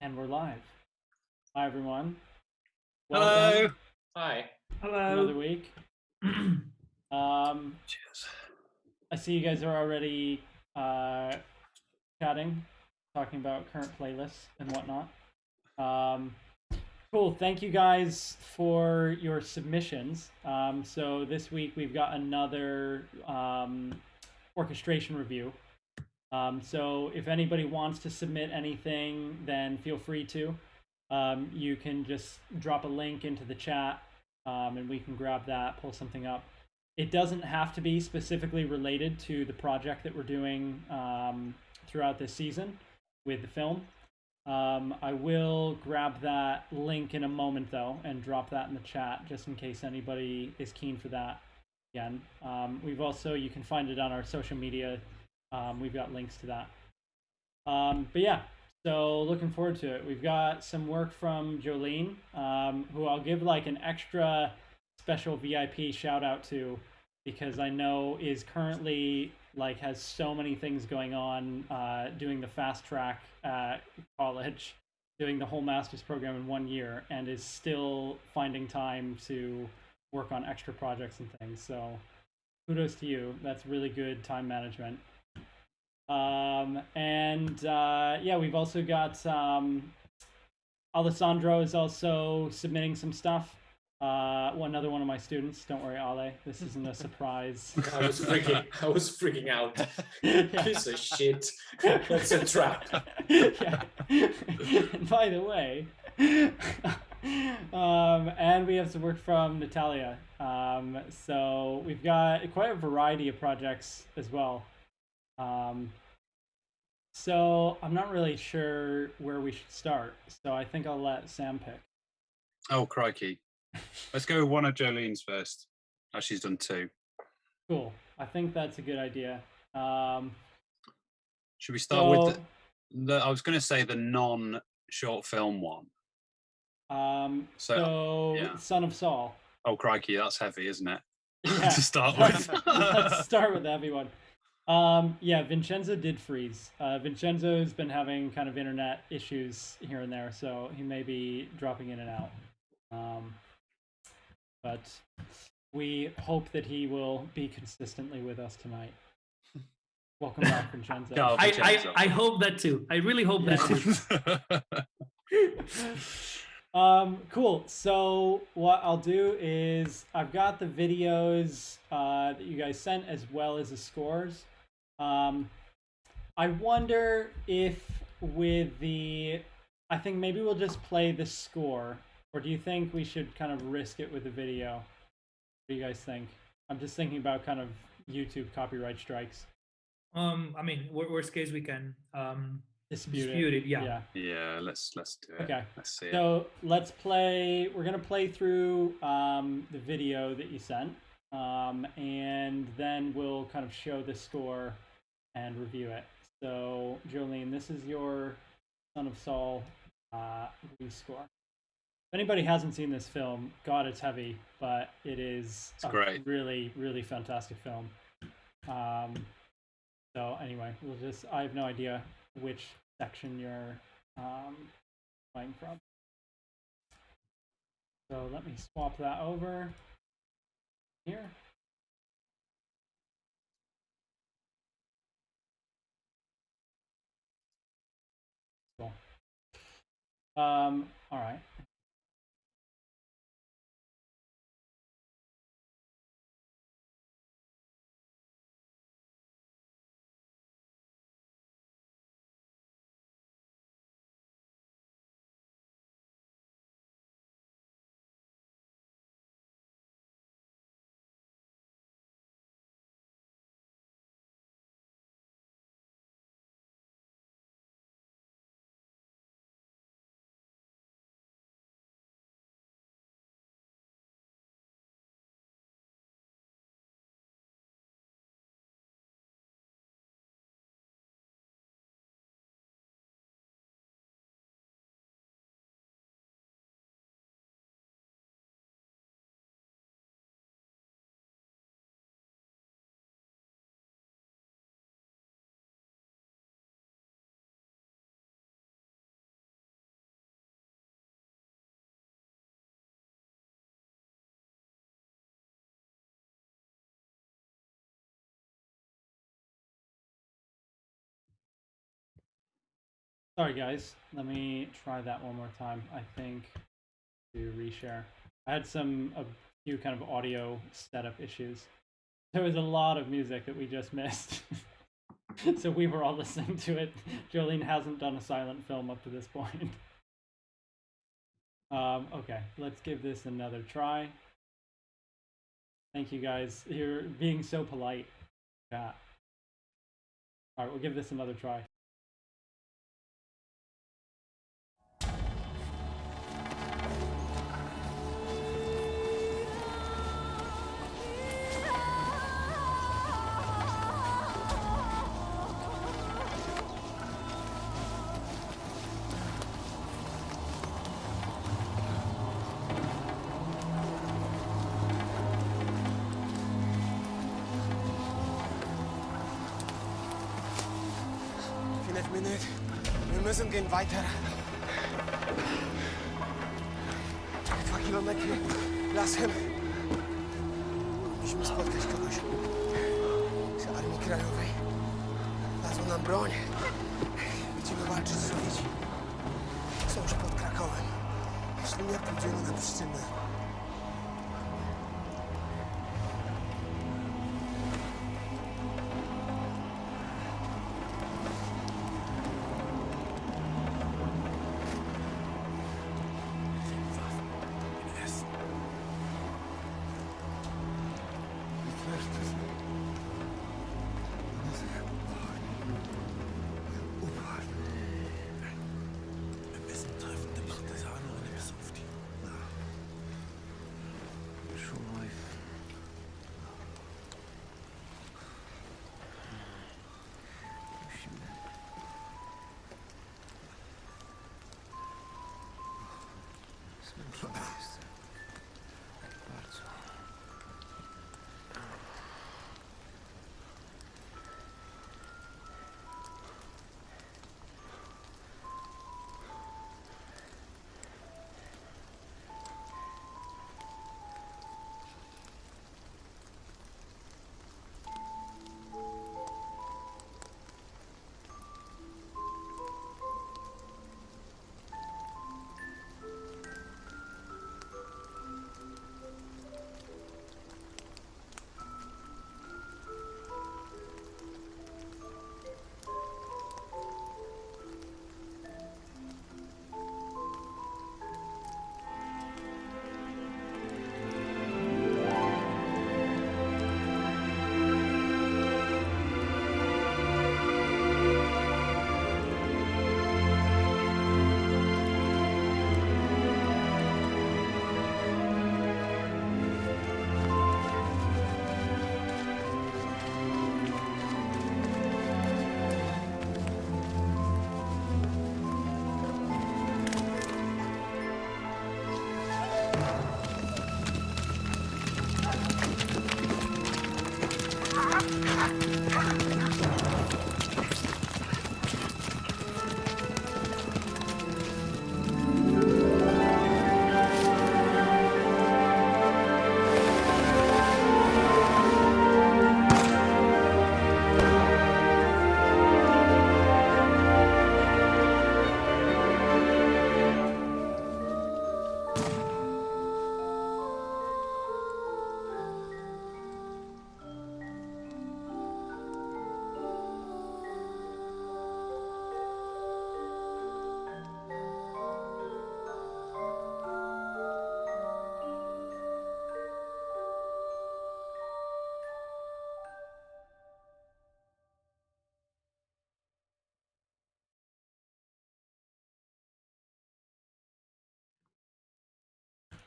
And we're live. Hi, everyone. Hello. Welcome. Hi. Hello. Another week. Cheers. I see you guys are already chatting, talking about current playlists and whatnot. Cool. Thank you guys for your submissions. So this week we've got another orchestration review. So if anybody wants to submit anything, then feel free to. You can just drop a link into the chat, and we can grab that, pull something up. It doesn't have to be specifically related to the project that we're doing throughout this season with the film. I will grab that link in a moment, though, and drop that in the chat just in case anybody is keen for that. Again, we've also, you can find it on our social media. We've got links to that. But yeah, so looking forward to it. We've got some work from Jolene, who I'll give like an extra special VIP shout out to, because I know is currently like has so many things going on, doing the fast track at college, doing the whole master's program in 1 year, and is still finding time to work on extra projects and things. So kudos to you. That's really good time management. Yeah, we've also got Alessandro is also submitting some stuff. Another one of my students. Don't worry, Ale. This isn't a surprise. I was freaking out. Piece of shit. That's a trap. Yeah. And by the way, and we have some work from Natalia. So we've got quite a variety of projects as well. So I'm not really sure where we should start. So I think I'll let Sam pick. Oh, crikey. Let's go with one of Jolene's first. Oh, she's done two. Cool. I think that's a good idea. Should we start with the I was going to say the non-short film one. Yeah. Son of Saul. Oh, crikey. That's heavy, isn't it? Yeah. To start with. Let's start with the heavy one. Yeah, Vincenzo did freeze. Vincenzo's been having kind of internet issues here and there, so he may be dropping in and out. But we hope that he will be consistently with us tonight. Welcome back, Vincenzo. No, Vincenzo. I hope that too. I really hope that too. Cool. So what I'll do is I've got the videos that you guys sent as well as the scores. I wonder if I think maybe we'll just play the score, or do you think we should kind of risk it with the video? What do you guys think? I'm just thinking about kind of YouTube copyright strikes. I mean, worst case we can dispute it. Yeah. Yeah. Let's do it. Okay. Let's see. So let's play. We're gonna play through the video that you sent, and then we'll kind of show the score and review it. So Jolene, this is your Son of Saul release score. If anybody hasn't seen this film, God, it's heavy, but it's great. Really, really fantastic film. So anyway, I have no idea which section you're playing from. So let me swap that over here. Cool. All right. Sorry, guys. Let me try that one more time. I think to reshare. I had a few kind of audio setup issues. There was a lot of music that we just missed. So we were all listening to it. Jolene hasn't done a silent film up to this point. Okay, let's give this another try. Thank you guys. You're being so polite. Yeah. All right, we'll give this another try. Minute. Wir müssen gehen weiter. 2 kilometry lasem. Musimy spotkać kogoś z Armii Krajowej. Dadzą nam broń. Będziemy walczyć z Sowieci. Są już pod Krakowem. Jeśli nie, pójdziemy na Pszczynę.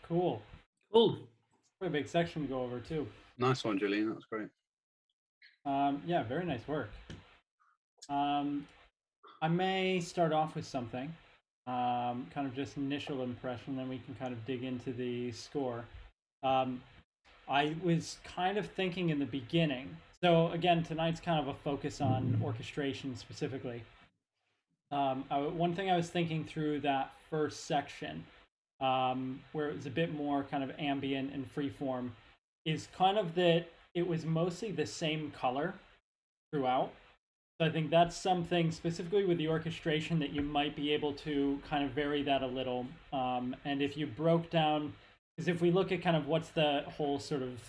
Cool. Cool. Quite a big section to go over too. Nice one, Jolene. That was great. Yeah, very nice work. I may start off with something, kind of just initial impression, then we can kind of dig into the score. I was kind of thinking in the beginning. So again, tonight's kind of a focus on orchestration specifically. One thing I was thinking through that first section, where it was a bit more kind of ambient and freeform, is kind of that it was mostly the same color throughout. So I think that's something specifically with the orchestration that you might be able to kind of vary that a little. And if you broke down, because if we look at kind of what's the whole sort of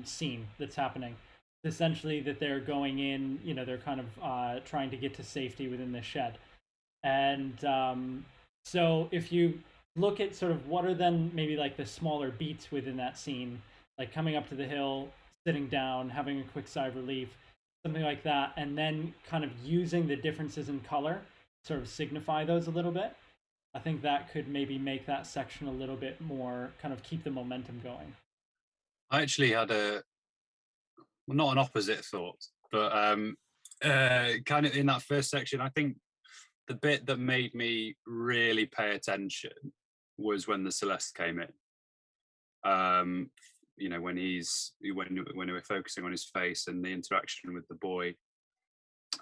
scene that's happening, it's essentially that they're going in, you know, they're kind of trying to get to safety within the shed. And so if you look at sort of what are then maybe like the smaller beats within that scene, like coming up to the hill, sitting down, having a quick sigh of relief, something like that, and then kind of using the differences in color, sort of signify those a little bit. I think that could maybe make that section a little bit more, kind of keep the momentum going. I actually had well, not an opposite thought, but kind of in that first section, I think the bit that made me really pay attention was when the Celeste came in. You know, when we were focusing on his face and the interaction with the boy,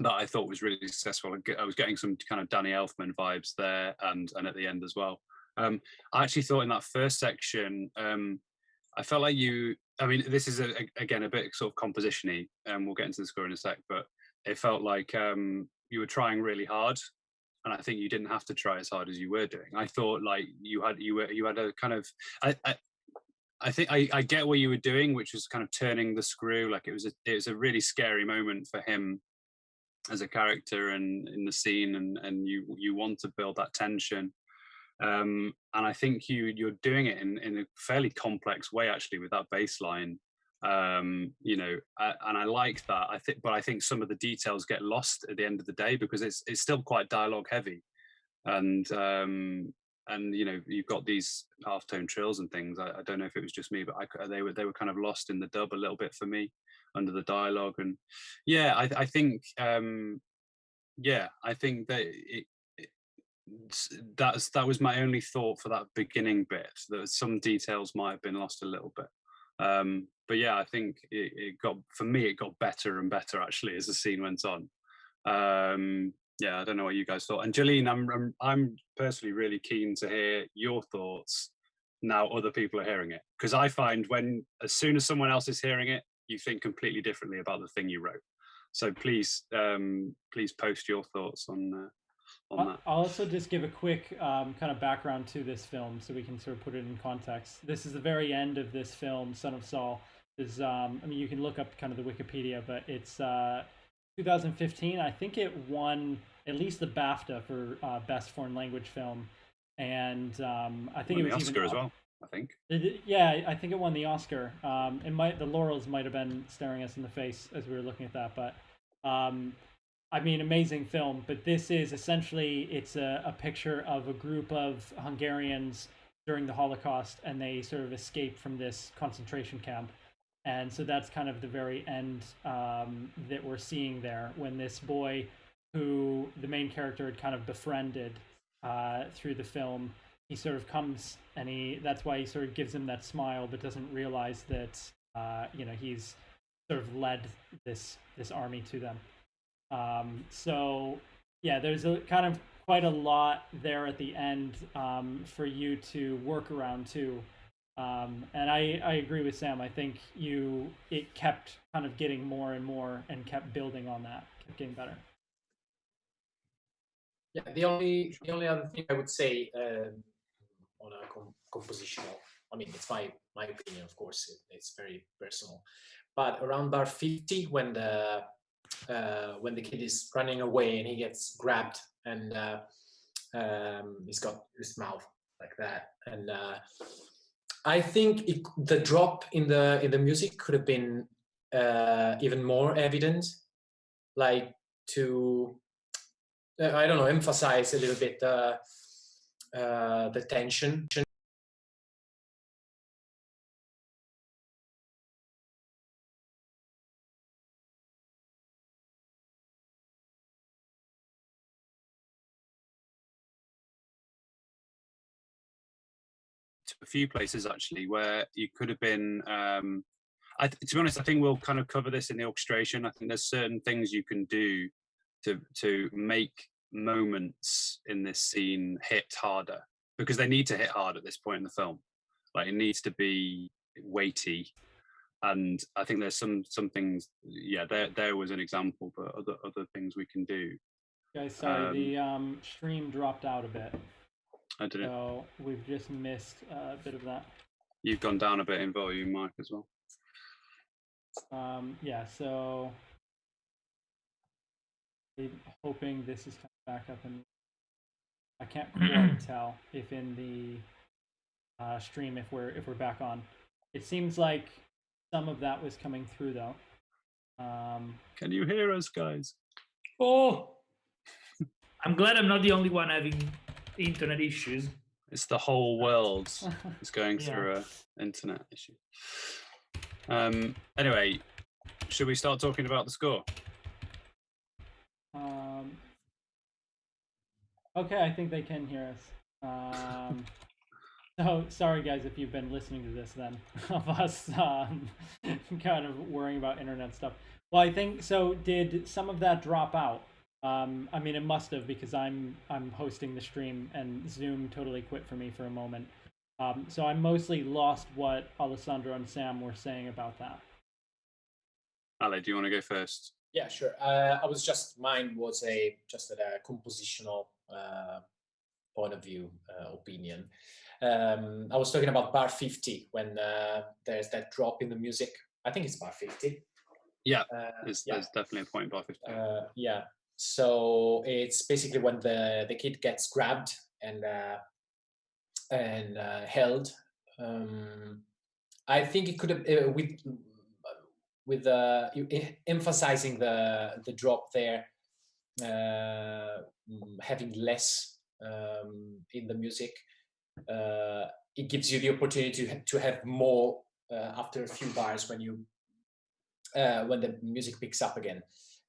that I thought was really successful. I was getting some kind of Danny Elfman vibes there, and at the end as well. I actually thought in that first section, I felt like I mean, this is again a bit sort of composition-y, and we'll get into the score in a sec, but it felt like you were trying really hard, and I think you didn't have to try as hard as you were doing. I thought like you had a kind of I think I get what you were doing, which was kind of turning the screw. Like it was a really scary moment for him as a character and in the scene, and you want to build that tension. And I think you're doing it in a fairly complex way actually with that bass line. You know, and I like that. But I think some of the details get lost at the end of the day because it's still quite dialogue heavy, and you know, you've got these half-tone trills and things. I don't know if it was just me, but they were kind of lost in the dub a little bit for me under the dialogue. And yeah, I think I think that that was my only thought for that beginning bit, that some details might have been lost a little bit. But yeah, I think it got better and better actually as the scene went on. Yeah, I don't know what you guys thought. And Jolene, I'm personally really keen to hear your thoughts now other people are hearing it, because I find as soon as someone else is hearing it, you think completely differently about the thing you wrote. So please post your thoughts on that. I'll also just give a quick kind of background to this film so we can sort of put it in context. This is the very end of this film, Son of Saul. I mean, you can look up kind of the Wikipedia, but it's 2015. I think it won at least the BAFTA for Best Foreign Language Film, and I think it was the Oscar even as well. I think. Yeah, I think it won the Oscar. The laurels might have been staring us in the face as we were looking at that, but I mean, amazing film. But this is essentially, it's a picture of a group of Hungarians during the Holocaust, and they sort of escape from this concentration camp. And so that's kind of the very end that we're seeing there, when this boy, who the main character had kind of befriended through the film, he sort of comes, and that's why he sort of gives him that smile, but doesn't realize that you know, he's sort of led this army to them. So yeah, there's a kind of quite a lot there at the end for you to work around too. And I agree with Sam. I think it kept kind of getting more and more and kept building on that, kept getting better. Yeah, the only other thing I would say on a compositional, I mean, it's my opinion, of course, it's very personal, but around bar 50, when the kid is running away and he gets grabbed and he's got his mouth like that, and I think the drop in the music could have been even more evident, like to I don't know, emphasize a little bit the tension. A few places actually where you could have been. To be honest, I think we'll kind of cover this in the orchestration. I think there's certain things you can do to make moments in this scene hit harder, because they need to hit hard at this point in the film. Like, it needs to be weighty, And I think there's some things. Yeah, there was an example, but other things we can do. Guys, sorry, the stream dropped out a bit. I didn't. So we've just missed a bit of that. You've gone down a bit in volume, Mike, as well. Yeah, so I'm hoping this is coming back up, and I can't quite tell if in the stream if we're back on. It seems like some of that was coming through though. Can you hear us, guys? Oh, I'm glad I'm not the only one having internet issues. It's the whole world is going through an internet issue. Anyway, should we start talking about the score? Okay, I think they can hear us. So sorry guys if you've been listening to this then of us kind of worrying about internet stuff. Well, I think so. Did some of that drop out? I mean, it must have, because I'm hosting the stream and Zoom totally quit for me for a moment. So I mostly lost what Alessandro and Sam were saying about that. Ale, do you want to go first? Yeah, sure. Mine was just a compositional point of view opinion. I was talking about bar 50 when there's that drop in the music. I think it's bar 50. Yeah, there's definitely a point in bar 50. Yeah. So it's basically when the kid gets grabbed and held. I think it could have with emphasizing the drop there, having less in the music. It gives you the opportunity to have more after a few bars when the music picks up again,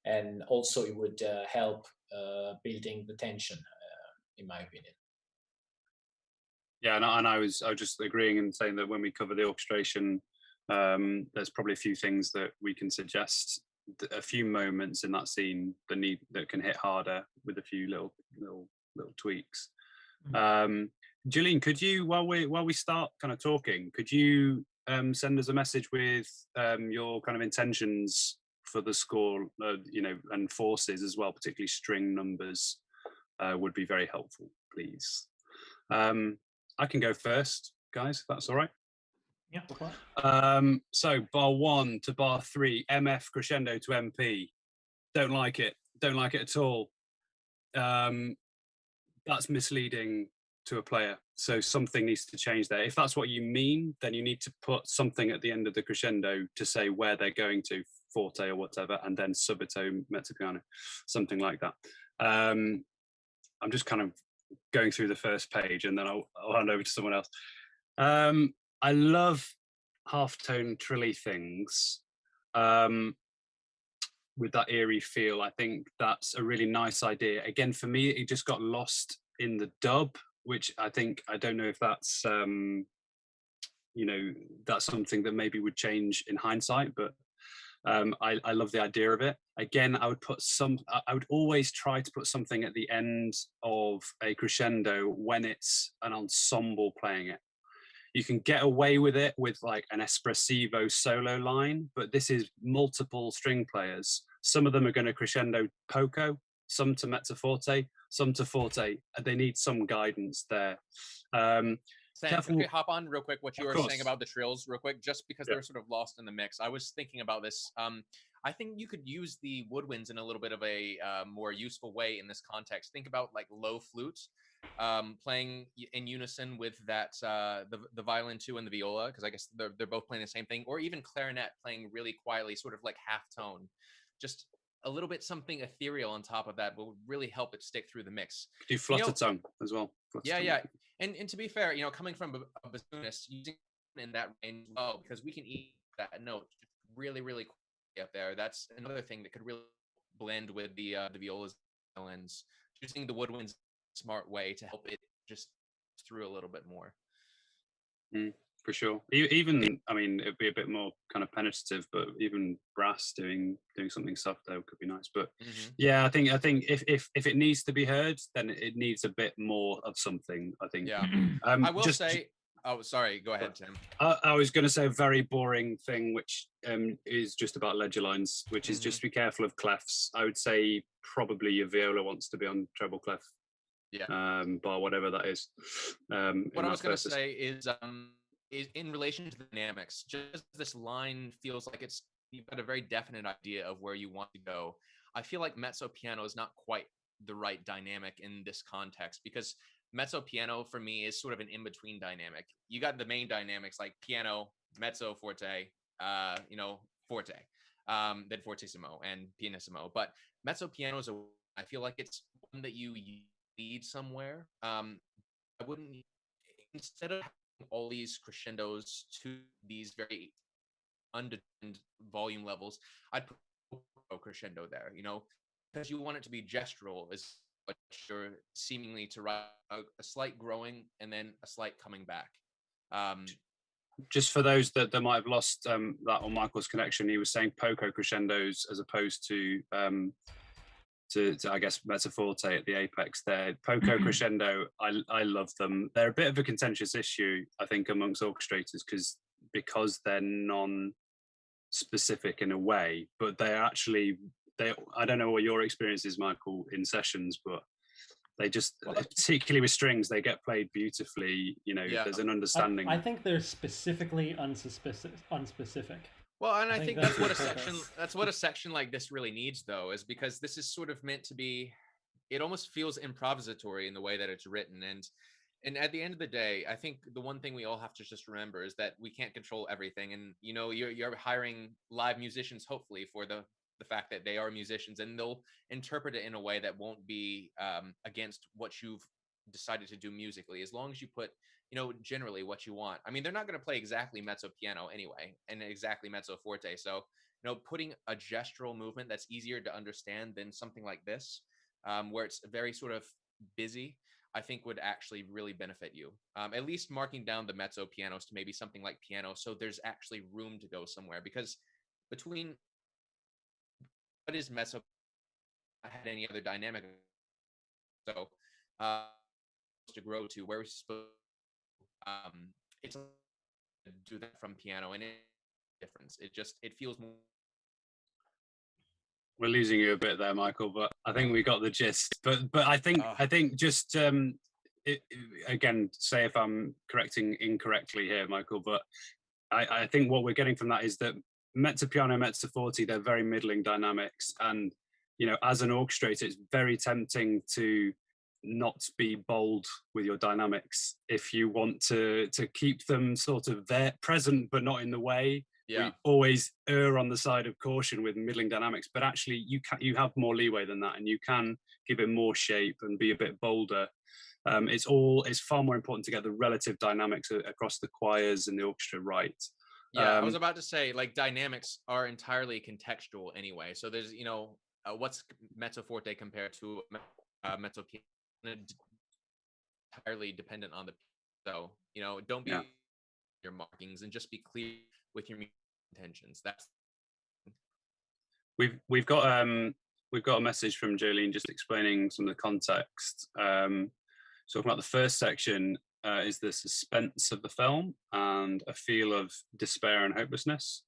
and also it would help building the tension, in my opinion. Yeah, and I was just agreeing and saying that when we cover the orchestration, there's probably a few things that we can suggest, a few moments in that scene that can hit harder with a few little tweaks. Gillian, could you, while we start kind of talking, could you send us a message with your kind of intentions for the score, and forces as well, particularly string numbers, would be very helpful, please. I can go first, guys, if that's all right. Yeah. So bar 1 to bar 3, MF crescendo to MP. Don't like it at all. That's misleading to a player, so something needs to change there. If that's what you mean, then you need to put something at the end of the crescendo to say where they're going to, forte or whatever, and then subito, mezzo piano, something like that. I'm just kind of going through the first page, and then I'll hand over to someone else. I love half-tone trilly things with that eerie feel. I think that's a really nice idea. Again, for me, it just got lost in the dub, which I don't know if that's that's something that maybe would change in hindsight, but I love the idea of it. Again, I would always try to put something at the end of a crescendo when it's an ensemble playing it. You can get away with it with like an espressivo solo line, but this is multiple string players. Some of them are going to crescendo poco, some to mezzo forte, some to forte. They need some guidance there. Sam, can I hop on real quick what you were saying about the trills real quick, just because they're sort of lost in the mix. I was thinking about this. I think you could use the woodwinds in a little bit of a more useful way in this context. Think about like low flutes playing in unison with that the violin too and the viola, because I guess they're both playing the same thing, or even clarinet playing really quietly, sort of like half tone. Just a little bit something ethereal on top of that will really help it stick through the mix. Do flutter tone as well. Yeah. And to be fair, coming from a bassoonist, using in that range as well, because we can eat that note really, really quickly up there. That's another thing that could really blend with the violas, violins, using the woodwinds smart way to help it just through a little bit more. For sure. Even, I mean, it'd be a bit more kind of penetrative, but even brass doing something soft there could be nice. But yeah, I think if it needs to be heard, then it needs a bit more of something, I think. Yeah. I will say, Oh, sorry. Go ahead, Tim. I was going to say a very boring thing, which is just about ledger lines, which is just be careful of clefs. I would say probably your viola wants to be on treble clef, bar whatever that is. What I was going to say is in relation to the dynamics, just this line feels like you've got a very definite idea of where you want to go. I feel like mezzo piano is not quite the right dynamic in this context, because mezzo piano for me is sort of an in-between dynamic. You got the main dynamics like piano, mezzo, forte, forte, then fortissimo and pianissimo. But mezzo piano I feel like it's one that you lead somewhere. I wouldn't, instead of having all these crescendos to these very undetermined volume levels, I'd put a crescendo there, because you want it to be gestural, is what you're seemingly to write a slight growing and then a slight coming back. Just for those that might have lost that on Michael's connection, he was saying poco crescendos as opposed to I guess mezzo forte at the apex there. Poco crescendo, I love them. They're a bit of a contentious issue, I think, amongst orchestrators because they're non-specific in a way, but they're actually I don't know what your experience is, Michael, in sessions, but they just, particularly with strings, they get played beautifully. There's an understanding. I think they're specifically unspecific. Well, and I think that's what a section like this really needs, though, is because this is sort of meant to be. It almost feels improvisatory in the way that it's written, and at the end of the day, I think the one thing we all have to just remember is that we can't control everything, and you're hiring live musicians, hopefully, for the fact that they are musicians, and they'll interpret it in a way that won't be against what you've decided to do musically, as long as you put generally what you want. I mean, they're not going to play exactly mezzo piano anyway and exactly mezzo forte, so putting a gestural movement that's easier to understand than something like this, where it's very sort of busy, I think would actually really benefit you. At least marking down the mezzo pianos to maybe something like piano, so there's actually room to go somewhere, because between what is mezzo, I had any other dynamic, so to grow to where we're supposed it's to do that from piano, and difference. It feels more. We're losing you a bit there, Michael, but I think we got the gist. But I think just again, say if I'm correcting incorrectly here, Michael, but I think what we're getting from that is that mezzo piano, mezzo forte, they're very middling dynamics, and as an orchestrator, it's very tempting to not be bold with your dynamics if you want to keep them sort of there, present but not in the way. We always err on the side of caution with middling dynamics, but actually you have more leeway than that, and you can give it more shape and be a bit bolder. It's far more important to get the relative dynamics across the choirs and the orchestra right. I was about to say, like, dynamics are entirely contextual anyway, so there's what's mezzo forte compared to mezzo piano, entirely dependent on the, so don't be your markings and just be clear with your intentions. That's we've got a message from Jolene just explaining some of the context. Talking about the first section is the suspense of the film and a feel of despair and hopelessness.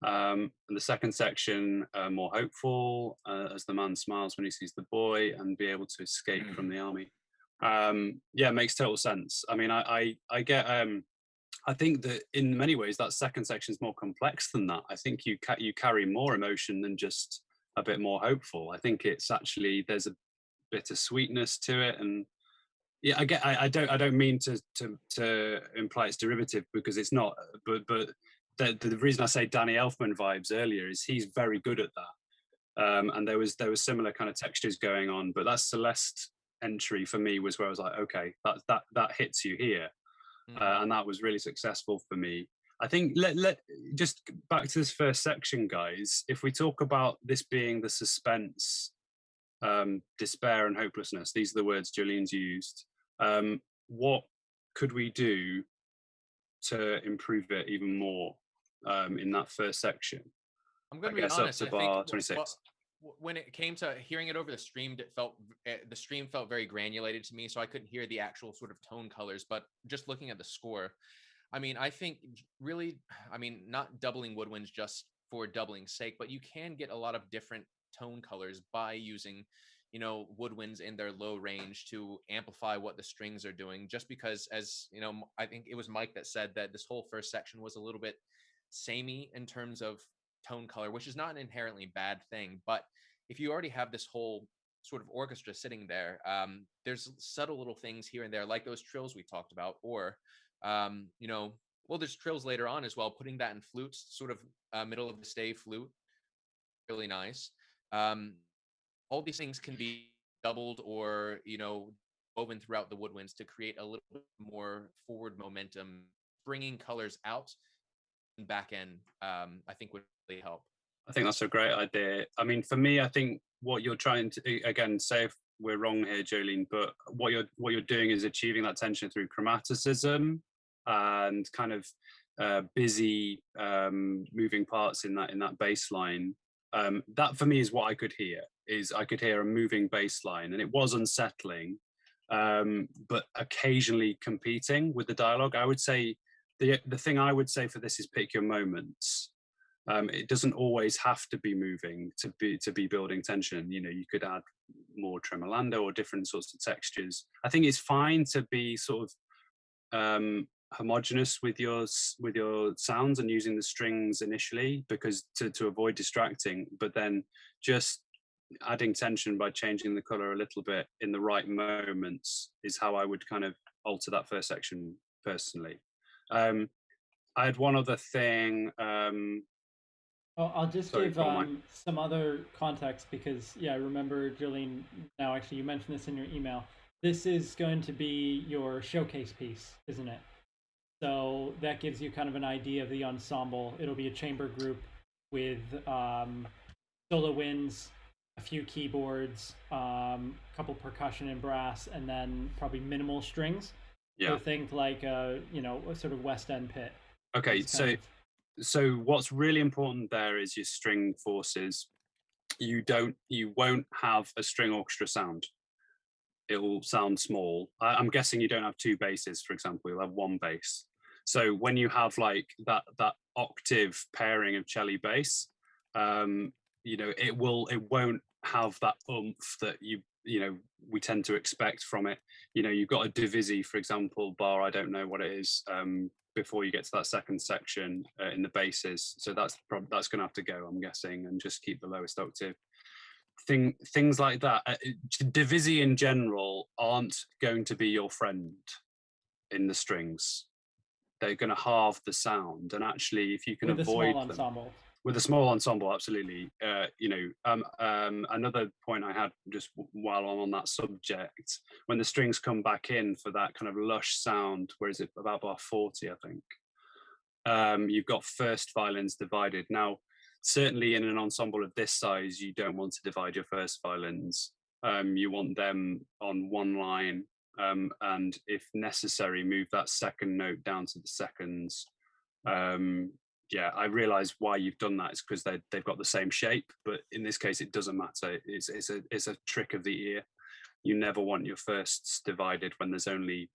And the second section, more hopeful, as the man smiles when he sees the boy and be able to escape from the army. It makes total sense. I mean, I get. I think that in many ways that second section is more complex than that. I think you carry more emotion than just a bit more hopeful. I think it's actually there's a bit of sweetness to it, and I don't mean to imply it's derivative, because it's not. But the reason I say Danny Elfman vibes earlier is he's very good at that. And there was similar kind of textures going on, but that Celeste entry for me was where I was like, okay, that hits you here. And that was really successful for me. I think let just back to this first section, guys. If we talk about this being the suspense, despair and hopelessness, these are the words Jolene's used. What could we do to improve it even more in that first section? I'm going to be honest. Up to bar 26. when it came to hearing it over the stream, the stream felt very granulated to me, so I couldn't hear the actual sort of tone colors. But just looking at the score, I mean, I think really, I mean, not doubling woodwinds just for doubling's sake, but you can get a lot of different tone colors by using, you know, woodwinds in their low range to amplify what the strings are doing. Just because, as you know, I think it was Mike that said that this whole first section was a little bit samey in terms of tone color, which is not an inherently bad thing. But if you already have this whole sort of orchestra sitting there, there's subtle little things here and there, like those trills we talked about, or you know, well, there's trills later on as well. Putting that in flutes, sort of middle of the stave flute, really nice. All these things can be doubled or, you know, woven throughout the woodwinds to create a little bit more forward momentum, bringing colors out and back end. I think would really help. I think that's a great idea. I mean, for me, I think what you're trying to, again, say if we're wrong here, Jolene, but what you're doing is achieving that tension through chromaticism and kind of busy moving parts in that bass line. That for me is what I could hear. I could hear a moving bass line, and it was unsettling, but occasionally competing with the dialogue. I would say the thing I would say for this is pick your moments. It doesn't always have to be moving to be building tension. You know, you could add more tremolando or different sorts of textures. I think it's fine to be sort of homogeneous with your sounds and using the strings initially, because to avoid distracting, but then just adding tension by changing the color a little bit in the right moments is how I would kind of alter that first section personally. I had one other thing. I'll just give some other context because, yeah, I remember, Jolene, now actually you mentioned this in your email. This is going to be your showcase piece, isn't it? So that gives you kind of an idea of the ensemble. It'll be a chamber group with solo winds, a few keyboards, a couple percussion and brass, and then probably minimal strings. Yeah. So think like a sort of West End pit. Okay, so what's really important there is your string forces. You won't have a string orchestra sound. It will sound small. I'm guessing you don't have two basses, for example. You'll have one bass. So when you have like that octave pairing of cello bass, it won't have that oomph that we tend to expect from it. You know, you've got a divisi, for example, bar, I don't know what it is, before you get to that second section in the basses. So that's going to have to go, I'm guessing, and just keep the lowest octave. Things like that. Divisi in general aren't going to be your friend in the strings. They're going to halve the sound, and actually, if you can avoid them with a small ensemble, absolutely. Another point I had just while I'm on that subject, when the strings come back in for that kind of lush sound, where is it, about bar 40, I think, you've got first violins divided. Now, certainly in an ensemble of this size, you don't want to divide your first violins. You want them on one line, and if necessary, move that second note down to the seconds. Yeah, I realize why you've done that. It's because they've got the same shape, but in this case, it doesn't matter. It's a trick of the ear. You never want your firsts divided when there's only,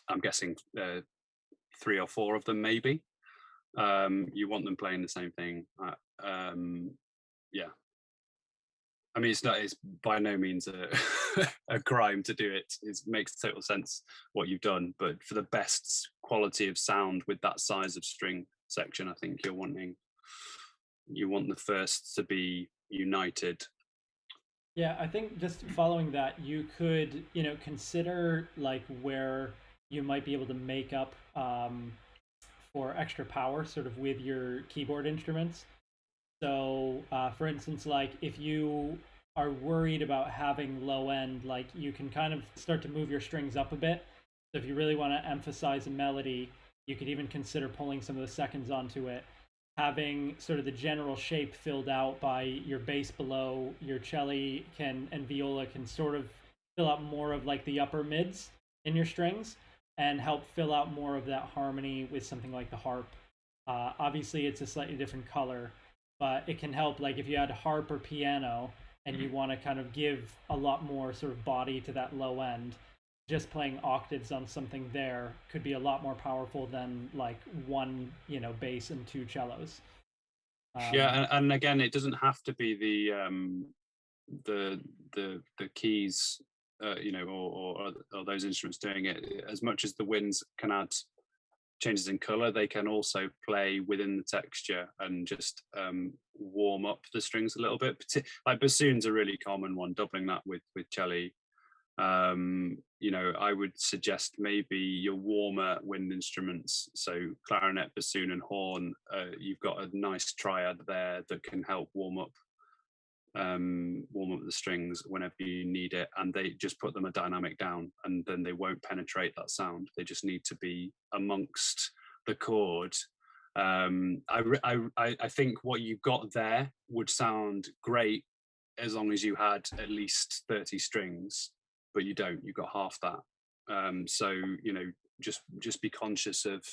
I'm guessing, 3 or 4 of them, maybe. You want them playing the same thing. Yeah. I mean, it's by no means a crime to do it. It makes total sense what you've done, but for the best quality of sound with that size of string section, I think you want the first to be united. Yeah, I think just following that, you could consider like where you might be able to make up for extra power sort of with your keyboard instruments. So for instance, like if you are worried about having low end, like you can kind of start to move your strings up a bit. So if you really want to emphasize a melody, you could even consider pulling some of the seconds onto it, having sort of the general shape filled out by your bass below, your cello and viola can sort of fill out more of like the upper mids in your strings and help fill out more of that harmony with something like the harp. Obviously, it's a slightly different color, but it can help, like if you had harp or piano and you want to kind of give a lot more sort of body to that low end, just playing octaves on something there could be a lot more powerful than like one, bass and two cellos. Yeah, and again, it doesn't have to be the keys, or those instruments doing it. As much as the winds can add changes in color, they can also play within the texture and just warm up the strings a little bit. Like bassoon's a really common one, doubling that with cello. I would suggest maybe your warmer wind instruments, so clarinet, bassoon, and horn. You've got a nice triad there that can help warm up the strings whenever you need it, and they just put them a dynamic down, and then they won't penetrate that sound. They just need to be amongst the chord. I think what you've got there would sound great as long as you had at least 30 strings, but you don't. You've got half that. So just be conscious of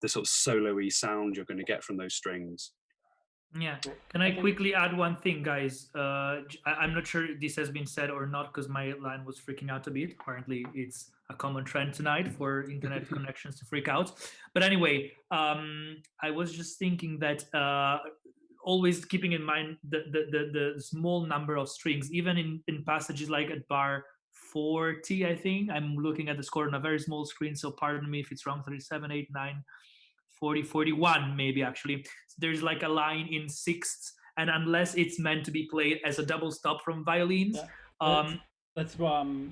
the sort of solo-y sound you're going to get from those strings. Yeah. Can I quickly add one thing, guys? I'm not sure this has been said or not because my line was freaking out a bit. Apparently, it's a common trend tonight for internet connections to freak out. But anyway, I was just thinking that always keeping in mind the small number of strings, even in passages like at bar 40, I think. I'm looking at the score on a very small screen, so pardon me if it's wrong. 37, 8, 9. 40, 41 maybe actually. There's like a line in sixths, and unless it's meant to be played as a double stop from violins, that's the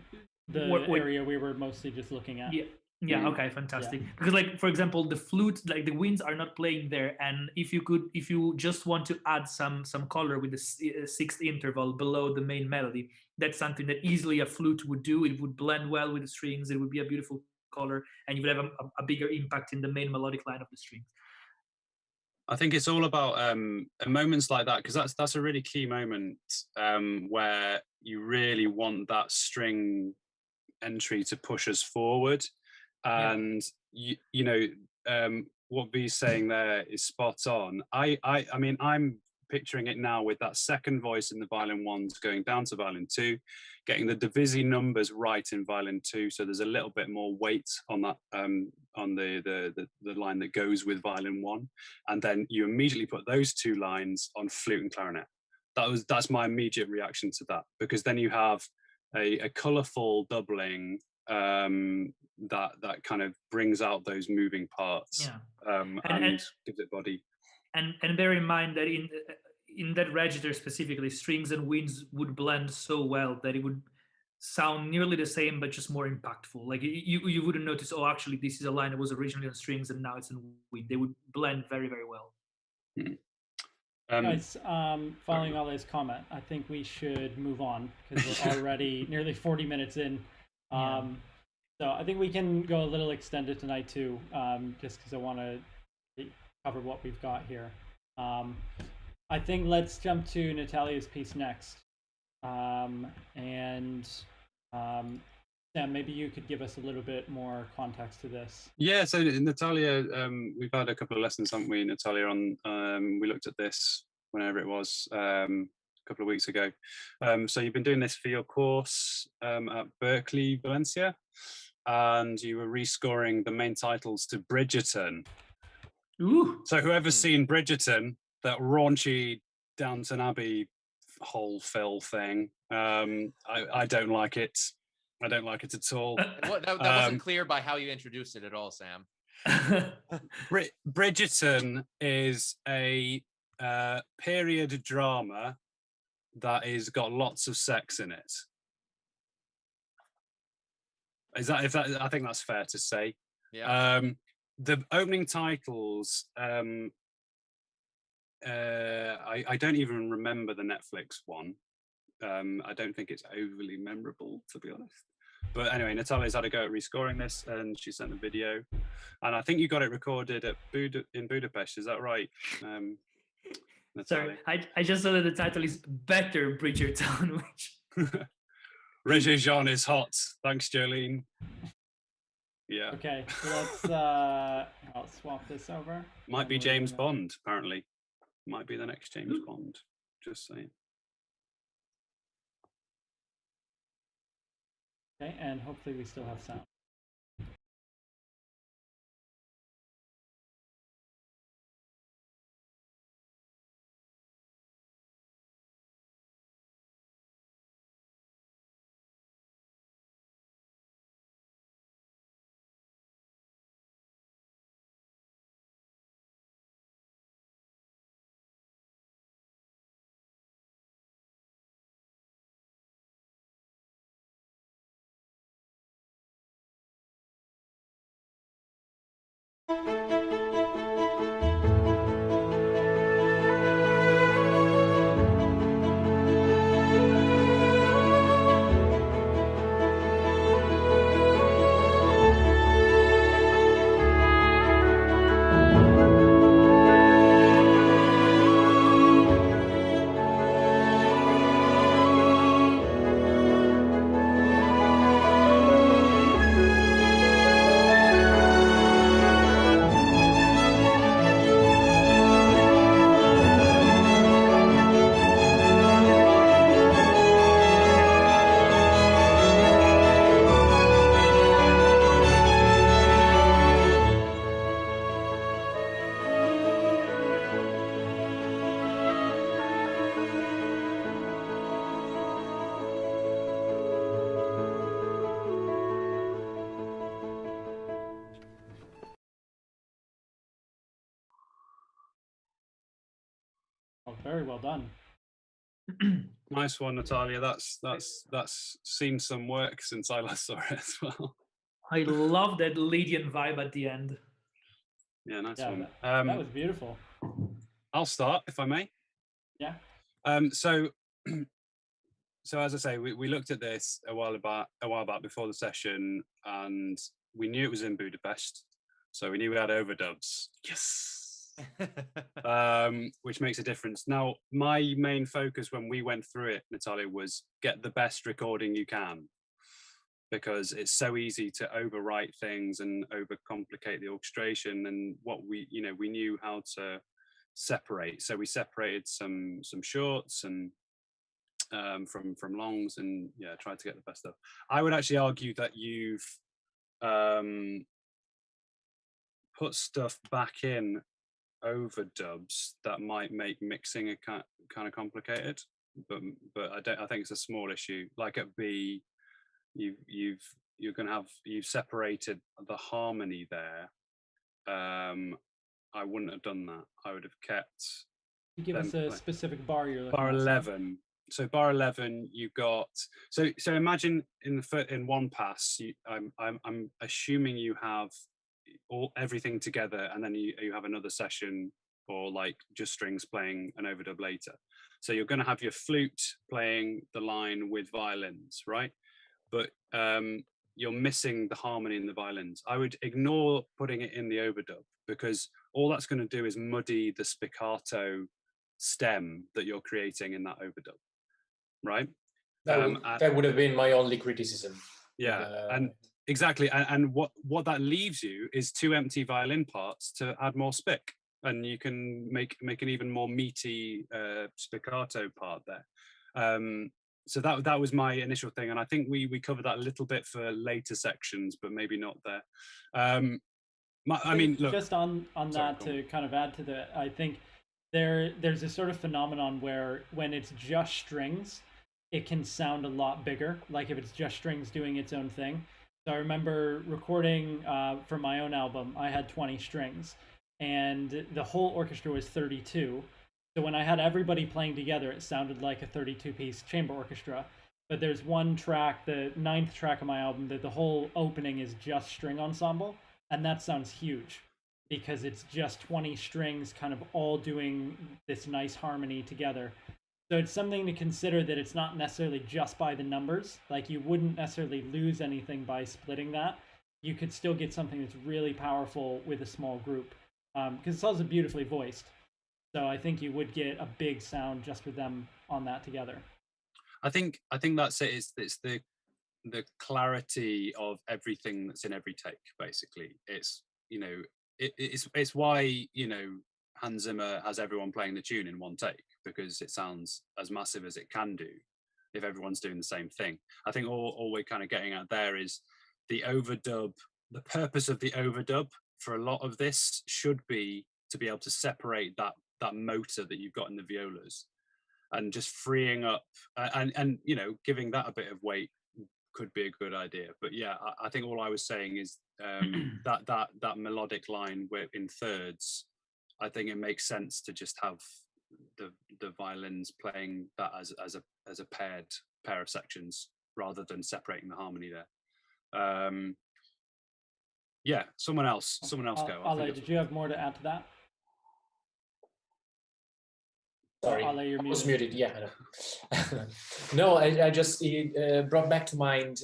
area we were mostly just looking at. Yeah, okay, fantastic. Yeah. Because like for example, the flute, like the winds are not playing there, and if you just want to add some color with the sixth interval below the main melody, that's something that easily a flute would do. It would blend well with the strings. It would be a beautiful color, and you would have a bigger impact in the main melodic line of the strings. I think it's all about moments like that, because that's a really key moment where you really want that string entry to push us forward, and what V's saying there is spot on. I mean, I'm picturing it now with that second voice in the violin ones going down to violin 2, getting the divisi numbers right in violin 2, so there's a little bit more weight on that on the line that goes with violin 1, and then you immediately put those 2 lines on flute and clarinet. That's my immediate reaction to that, because then you have a colourful doubling that kind of brings out those moving parts, and gives it body. And bear in mind that in that register specifically, strings and winds would blend so well that it would sound nearly the same, but just more impactful. Like you wouldn't notice, oh, actually, this is a line that was originally on strings and now it's in wind. They would blend very, very well. Guys, following Ole's comment, I think we should move on because we're already nearly 40 minutes in. So I think we can go a little extended tonight too, just because I want to cover what we've got here. I think let's jump to Natalia's piece next. Sam, maybe you could give us a little bit more context to this. Yeah, so Natalia, we've had a couple of lessons, haven't we, Natalia, on, we looked at this whenever it was, a couple of weeks ago. So you've been doing this for your course at Berkeley, Valencia, and you were rescoring the main titles to Bridgerton. Ooh. So whoever's seen Bridgerton, that raunchy Downton Abbey whole fill thing, I don't like it. I don't like it at all. That wasn't clear by how you introduced it at all, Sam. Bridgerton is a period drama that is got lots of sex in it. I think that's fair to say. Yeah. The opening titles, I don't even remember the Netflix one. I don't think it's overly memorable, to be honest. But anyway, Natalia's had a go at rescoring this, and she sent a video. And I think you got it recorded at in Budapest. Is that right? Sorry, I just saw that the title is Better Bridgerton, which... Regé Jean is hot. Thanks, Jolene. Yeah. Okay, so let's I'll swap this over. Might be James Bond, apparently. might be the next James Bond. Just saying. Okay, and hopefully we still have sound. Oh, very well done. Nice one, Natalia. That's seen some work since I last saw it as well. I love that Lydian vibe at the end. Yeah, nice Yeah, one. that was beautiful. I'll start if I may. Yeah. So as I say, we looked at this a while back before the session, and we knew it was in Budapest, so we knew we had overdubs. Yes. Which makes a difference. Now, my main focus when we went through it, Natalia, was get the best recording you can, because it's so easy to overwrite things and overcomplicate the orchestration. And what we knew how to separate, so we separated some shorts and from longs, and tried to get the best stuff. I would actually argue that you've put stuff back in overdubs that might make mixing a kind of complicated, but I think it's a small issue. Like at B, you've separated the harmony there. I wouldn't have done that. I would have kept. You give us a specific bar you're looking bar at. 11. So bar 11, you got so imagine in one pass. I'm assuming you have everything together, and then you have another session, or like just strings playing an overdub later. So you're going to have your flute playing the line with violins, right? But you're missing the harmony in the violins. I would ignore putting it in the overdub, because all that's going to do is muddy the spiccato stem that you're creating in that overdub, right? That would have been my only criticism. Yeah, and exactly, and what that leaves you is two empty violin parts to add more spic, and you can make an even more meaty spiccato part there. So that was my initial thing, and I think we covered that a little bit for later sections, but maybe not there. I mean, look, just on that, to kind of add to the, I think there's a sort of phenomenon where when it's just strings, it can sound a lot bigger. Like if it's just strings doing its own thing. So I remember recording for my own album, I had 20 strings, and the whole orchestra was 32. So when I had everybody playing together, it sounded like a 32-piece chamber orchestra. But there's one track, the 9th track of my album, that the whole opening is just string ensemble, and that sounds huge because it's just 20 strings kind of all doing this nice harmony together. So it's something to consider, that it's not necessarily just by the numbers. Like you wouldn't necessarily lose anything by splitting that. You could still get something that's really powerful with a small group, because it's also beautifully voiced. So I think you would get a big sound just with them on that together. I think that's it. It's the clarity of everything that's in every take. Basically, it's it's why Hans Zimmer has everyone playing the tune in one take, because it sounds as massive as it can do if everyone's doing the same thing. I think all we're kind of getting at there is the overdub. The purpose of the overdub for a lot of this should be to be able to separate that motor that you've got in the violas, and just freeing up and you know, giving that a bit of weight could be a good idea. But yeah, I think all I was saying is that melodic line where in thirds, I think it makes sense to just have the violins playing that as a pair of sections rather than separating the harmony there. Yeah, someone else go. Ale, did you have more to add to that? Sorry, Ale, you're I was muted. muted. Yeah, I know. No, I just brought back to mind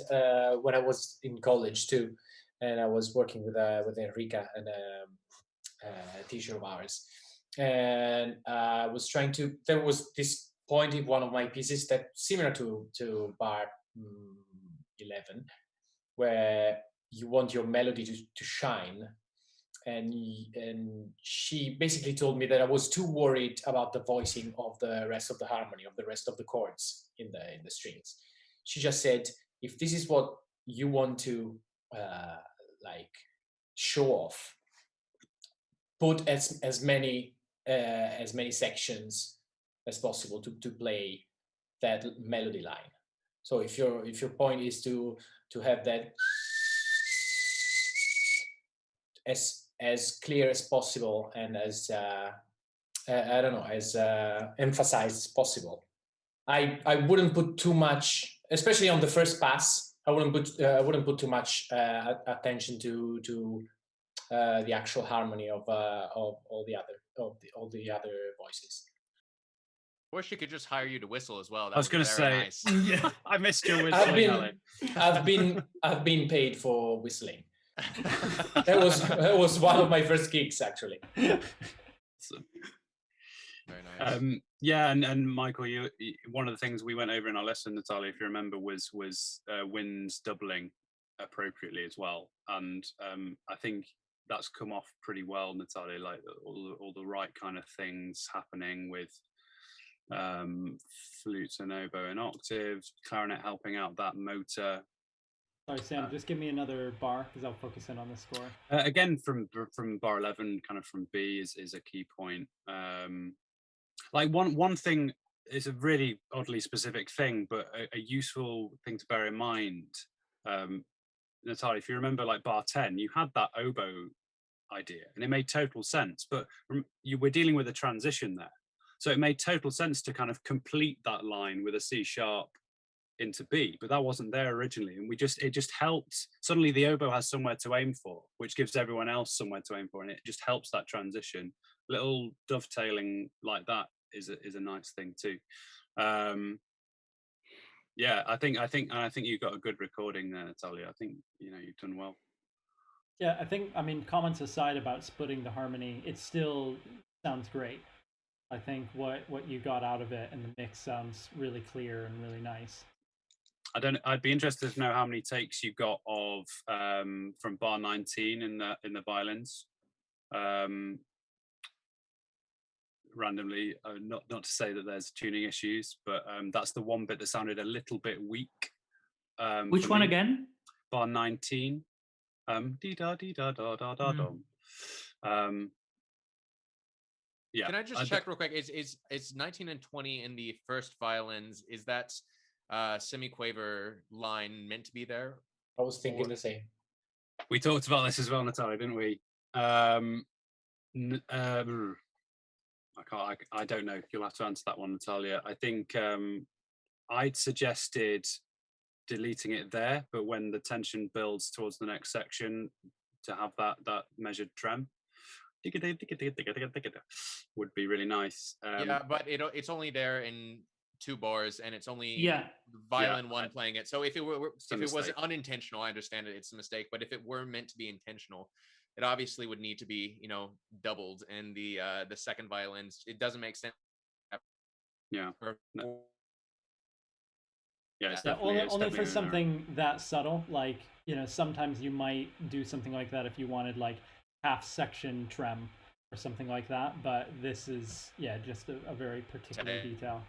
when I was in college too, and I was working with Enrica, and a teacher of ours, and I was trying to. There was this point in one of my pieces that similar to bar 11, where you want your melody to shine. And she basically told me that I was too worried about the voicing of the rest of the harmony, of the rest of the chords in the strings. She just said, if this is what you want to like show off, put as many sections as possible to play that melody line. So if your point is to have that as clear as possible and as I don't know, as emphasized as possible. I wouldn't put too much, especially on the first pass. I wouldn't put too much attention to the actual harmony of all the other voices. Or she could just hire you to whistle as well. That I was going to say, nice. Yeah. I missed your whistling. I've been paid for whistling. That was one of my first gigs, actually. Awesome. Very nice. Yeah, and Michael, you one of the things we went over in our lesson, Natalia, if you remember, was winds doubling appropriately as well, and I think that's come off pretty well, Natalia. Like all the right kind of things happening with flutes and oboe and octaves, clarinet helping out that motor. Sorry, Sam, just give me another bar because I'll focus in on the score. Again, from bar 11, kind of from B is a key point. Like one thing is a really oddly specific thing, but a useful thing to bear in mind. Natalia, if you remember, like bar 10, you had that oboe idea, and it made total sense. But you were dealing with a transition there, so it made total sense to kind of complete that line with a C sharp into B, but that wasn't there originally, and it just helped. Suddenly the oboe has somewhere to aim for, which gives everyone else somewhere to aim for, and it just helps that transition. Little dovetailing like that is a nice thing too. Yeah, I think you've got a good recording there, Natalia. I think you've done well. Yeah, I mean, comments aside about splitting the harmony, it still sounds great. I think what you got out of it and the mix sounds really clear and really nice. I'd be interested to know how many takes you got of from bar 19 in the violins. Randomly, not to say that there's tuning issues, but that's the one bit that sounded a little bit weak. Which one again? Bar 19. Dee da dee da da da da dum. Yeah. Can I just check real quick? Is 19 and 20 in the first violins? Is that semiquaver line meant to be there? I was thinking the same. We talked about this as well, Natalia, didn't we? I don't know. You'll have to answer that one, Natalia. I think I'd suggested deleting it there, but when the tension builds towards the next section, to have that measured trem would be really nice. Yeah, but it's only there in 2 bars, and it's only violin 1 playing it. So if it was unintentional, I understand it's a mistake. But if it were meant to be intentional, it obviously would need to be doubled. And the second violins, it doesn't make sense. Yeah. No. Yeah, only for something that subtle. Like sometimes you might do something like that if you wanted like half section trem, or something like that. But this is, yeah, just a very particular detail.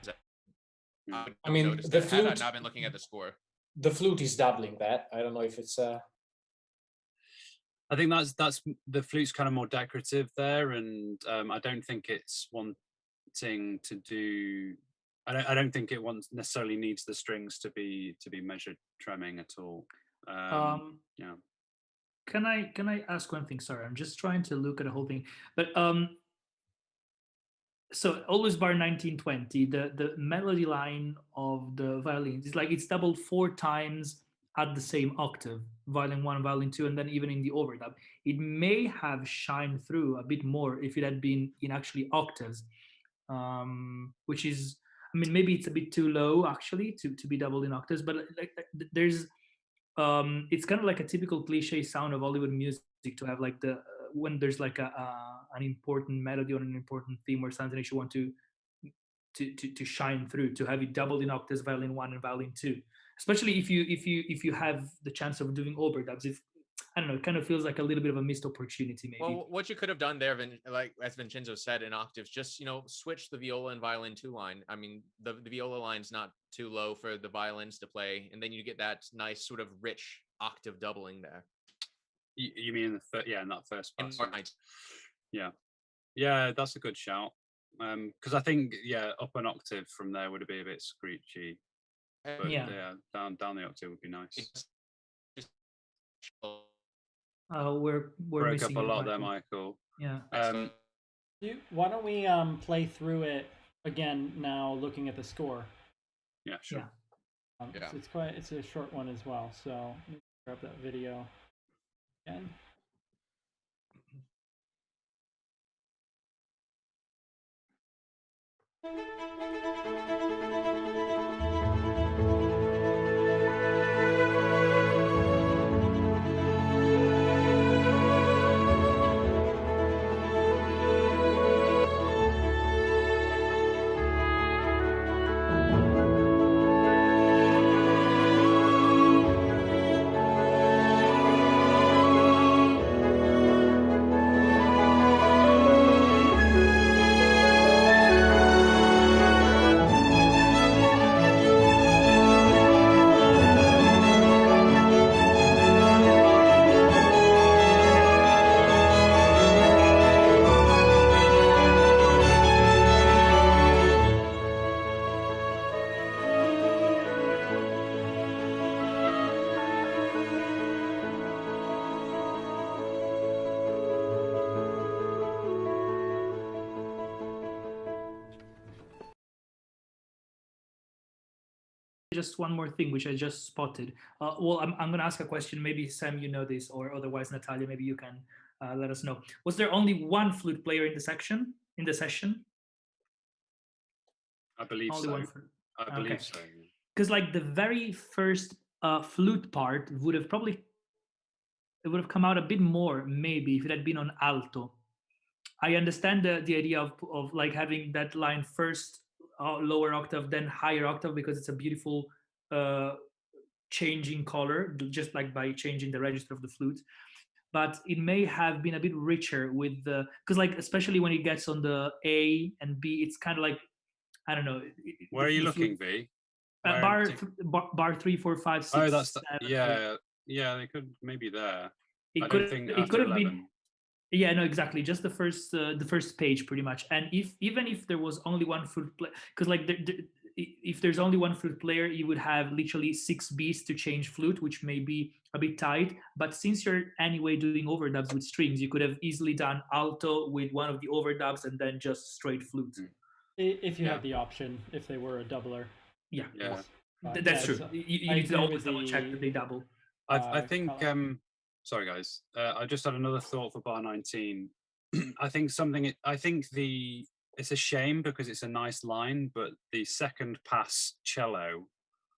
I mean, the flute. Had I not been looking at the score. The flute is doubling that. I don't know if it's. I think that's the flute's kind of more decorative there, and I don't think it's wanting to do. I don't think it necessarily needs the strings to be measured tremming at all. Yeah. Can I ask one thing? Sorry, I'm just trying to look at the whole thing. But so always bar 1920, the melody line of the violins is like it's doubled 4 times at the same octave, violin 1, violin 2, and then even in the overdub. It may have shined through a bit more if it had been in actually octaves, which is, I mean, maybe it's a bit too low actually to be doubled in octaves, but like there's it's kind of like a typical cliche sound of Hollywood music to have like the when there's like an important melody or an important theme or something that you want to shine through, to have it doubled in octaves, violin 1 and violin 2, especially if you have the chance of doing overdubs. If I don't know, it kind of feels like a little bit of a missed opportunity, maybe. Well, what you could have done there, like as Vincenzo said, in octaves, just switch the viola and violin 2 line. I mean, the viola line's not too low for the violins to play, and then you get that nice sort of rich octave doubling there. You mean in that first pass? Yeah, that's a good shout. Because I think up an octave from there would be a bit screechy. But down the octave would be nice. We're broke up missing a lot there, Michael. Yeah. Why don't we play through it again now, looking at the score? Yeah, sure. Yeah. It's a short one as well, so let me grab that video again. Just one more thing, which I just spotted. Well, I'm going to ask a question. Maybe Sam, you know this, or otherwise, Natalia, maybe you can let us know. Was there only one flute player in the session? I believe only so. One I believe so. Because like the very first flute part would have come out a bit more, maybe, if it had been on alto. I understand the idea of like having that line first lower octave, then higher octave, because it's a beautiful changing color, just like by changing the register of the flute. But it may have been a bit richer with the, because like especially when it gets on the A and B, it's kind of like, I don't know. Where are you looking, V? Bar 3, 4, 5, 6. Oh, that's 7, yeah. They could maybe there. It could have been. Yeah, no, exactly. Just the first page, pretty much. And even if there was only one flute player, because like if there's only one flute player, you would have literally 6 beats to change flute, which may be a bit tight. But since you're anyway doing overdubs with strings, you could have easily done alto with one of the overdubs and then just straight flute. If you had the option, if they were a doubler. Yeah. That's true. You need to always double check that they double. I think. Sorry, guys. I just had another thought for bar 19. I think it's a shame because it's a nice line, but the second pass cello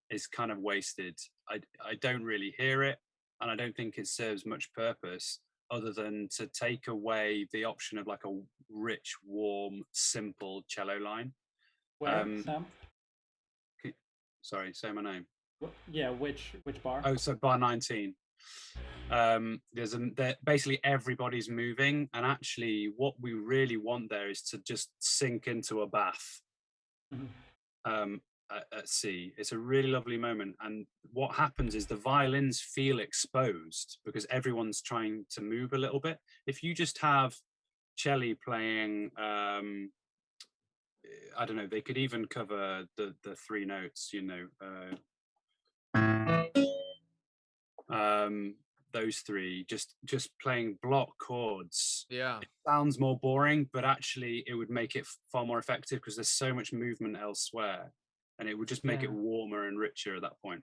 is kind of wasted. I don't really hear it, and I don't think it serves much purpose other than to take away the option of like a rich, warm, simple cello line. Where, Sam? Sorry, say my name. Yeah, which bar? Oh, so bar 19. basically everybody's moving, and actually what we really want there is to just sink into a bath. At sea. It's a really lovely moment, and what happens is the violins feel exposed because everyone's trying to move a little bit. If you just have cello playing, I don't know, they could even cover the 3 notes, you know, those 3, just playing block chords. Yeah, it sounds more boring, but actually it would make it far more effective because there's so much movement elsewhere, and it would just make it warmer and richer at that point.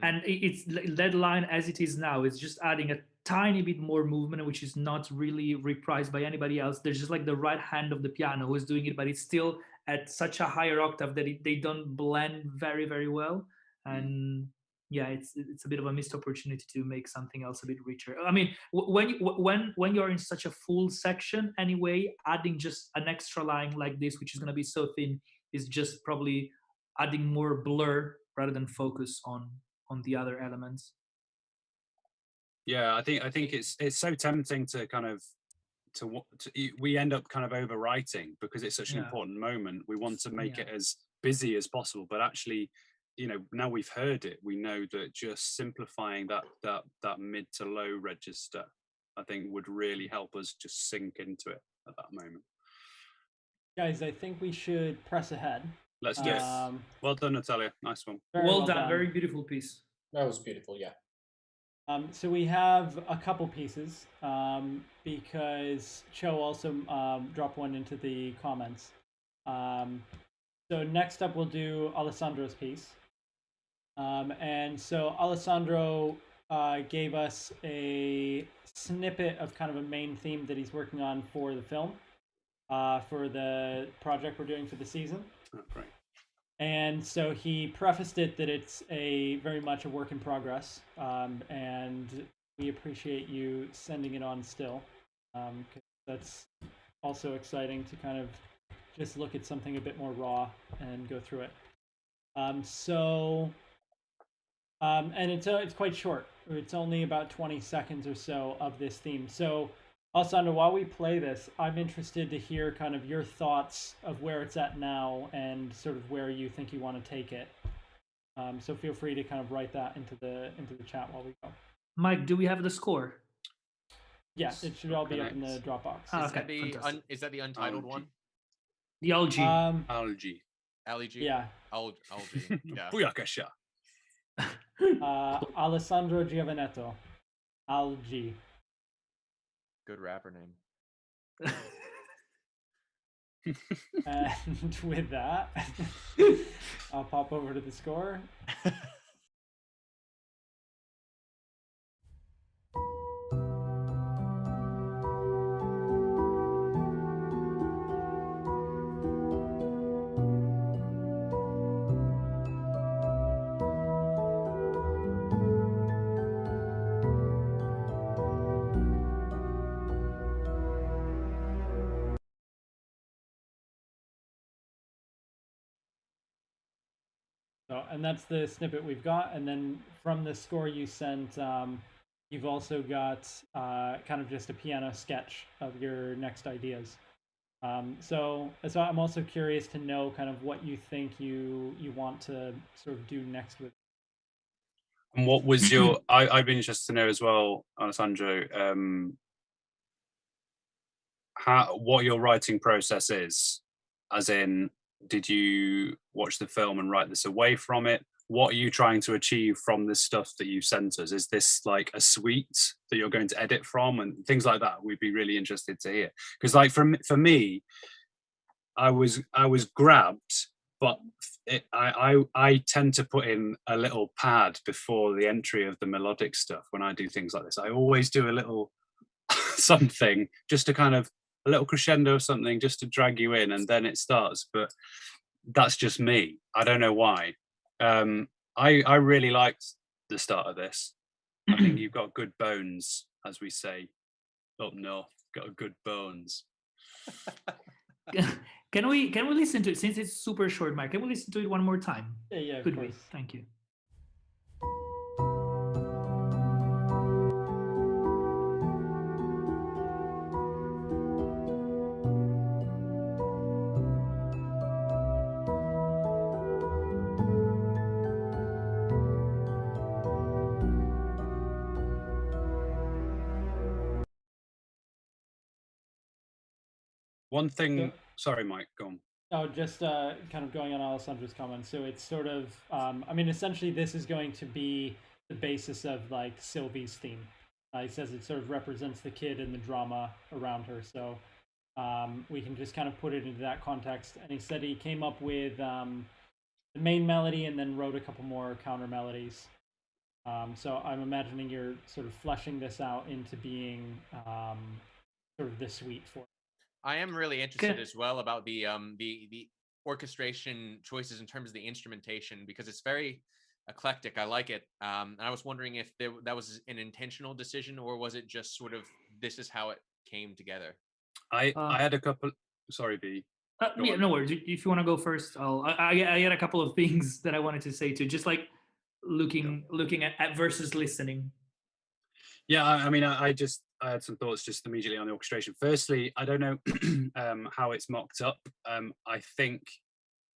And it's that line as it is now, it's just adding a tiny bit more movement, which is not really reprised by anybody else. There's just like the right hand of the piano who is doing it, but it's still at such a higher octave that they don't blend very, very well. And yeah, it's a bit of a missed opportunity to make something else a bit richer. I mean, when you're in such a full section anyway, adding just an extra line like this, which is going to be so thin, is just probably adding more blur rather than focus on the other elements. Yeah, I think it's so tempting to kind of we end up kind of overwriting because it's such an important moment. We want to make it as busy as possible, but actually, you know, now we've heard it, we know that just simplifying that mid to low register, I think, would really help us just sink into it at that moment. Guys, I think we should press ahead. Let's do it. Well done, Natalia. Nice one. Well done. Very beautiful piece. That was beautiful, yeah. So we have a couple pieces because Cho also dropped one into the comments. So next up we'll do Alessandro's piece. And so Alessandro gave us a snippet of kind of a main theme that he's working on for the film, for the project we're doing for the season. Oh, great. And so he prefaced it that it's very much a work in progress, and we appreciate you sending it on still. 'Cause that's also exciting to kind of just look at something a bit more raw and go through it. And it's quite short. It's only about 20 seconds or so of this theme. So Alessandro, while we play this, I'm interested to hear kind of your thoughts of where it's at now and sort of where you think you want to take it. So feel free to kind of write that into the chat while we go. Mike, do we have the score? Yeah, it should all be up in the Dropbox. Is that the Untitled one? The Algae. Algae. Yeah. Algae. Yeah. Booyakasha. Alessandro Giovanetto. Algae. Good rapper name. And with that, I'll pop over to the score. So, and that's the snippet we've got. And then from the score you sent, you've also got kind of just a piano sketch of your next ideas. So I'm also curious to know kind of what you think you want to sort of do next with it. And what was your? I'd be interested to know as well, Alessandro, what your writing process is, as in, did you watch the film and write this away from it? What are you trying to achieve from this stuff that you sent us? Is this like a suite that you're going to edit from and things like that? We'd be really interested to hear. Because like for me, I was grabbed, but I tend to put in a little pad before the entry of the melodic stuff when I do things like this. I always do a little something just to kind of a little crescendo of something just to drag you in, and then it starts. But that's just me. I don't know why. I really liked the start of this. I think you've got good bones, as we say up north. Got a good bones. Can we listen to it, since it's super short, Mike? Can we listen to it one more time? Yeah, Could we? Thank you. One thing. Sorry, Mike. Go on. Oh, just kind of going on Alessandra's comment. So it's sort of, I mean, essentially, this is going to be the basis of like Sylvie's theme. He says it sort of represents the kid and the drama around her. So we can just kind of put it into that context. And he said he came up with the main melody and then wrote a couple more counter melodies. So I'm imagining you're sort of fleshing this out into being sort of the suite for. I am really interested as well about the orchestration choices in terms of the instrumentation, because it's very eclectic. I like it. And I was wondering if that was an intentional decision, or was it just sort of this is how it came together? I had a couple. Sorry, B. Yeah, no worries. If you want to go first, I had a couple of things that I wanted to say too. Just like looking at versus listening. Yeah, I mean, I had some thoughts just immediately on the orchestration. Firstly, I don't know how it's mocked up. I think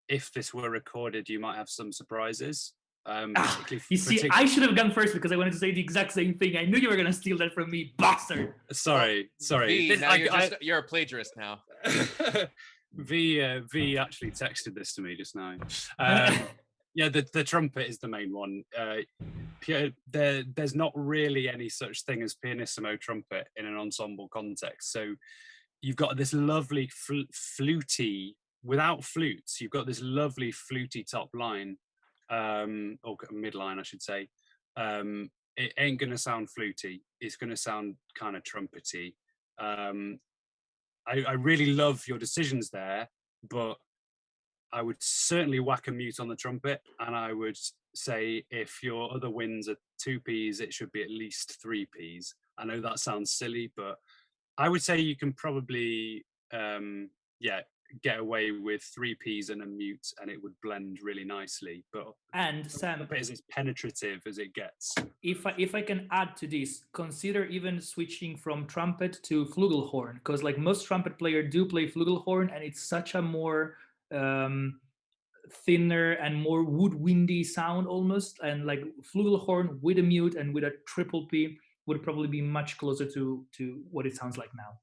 if this were recorded, you might have some surprises. You see, I should have gone first because I wanted to say the exact same thing. I knew you were going to steal that from me, bastard. Sorry. Now you're a plagiarist now. V actually texted this to me just now. Yeah, the trumpet is the main one. There's not really any such thing as pianissimo trumpet in an ensemble context. So you've got this lovely fluty, without flutes, you've got this lovely fluty top line, or midline, I should say. It ain't going to sound fluty. It's going to sound kind of trumpety. I really love your decisions there, but I would certainly whack a mute on the trumpet, and I would say if your other winds are 2 Ps, it should be at least 3 Ps. I know that sounds silly, but I would say you can probably, get away with 3 Ps and a mute, and it would blend really nicely. But and Sam, is as penetrative as it gets. If I can add to this, consider even switching from trumpet to flugelhorn, because like most trumpet players do play flugelhorn, and it's such a more thinner and more woodwindy sound almost, and like flugelhorn with a mute and with a triple P would probably be much closer to what it sounds like now.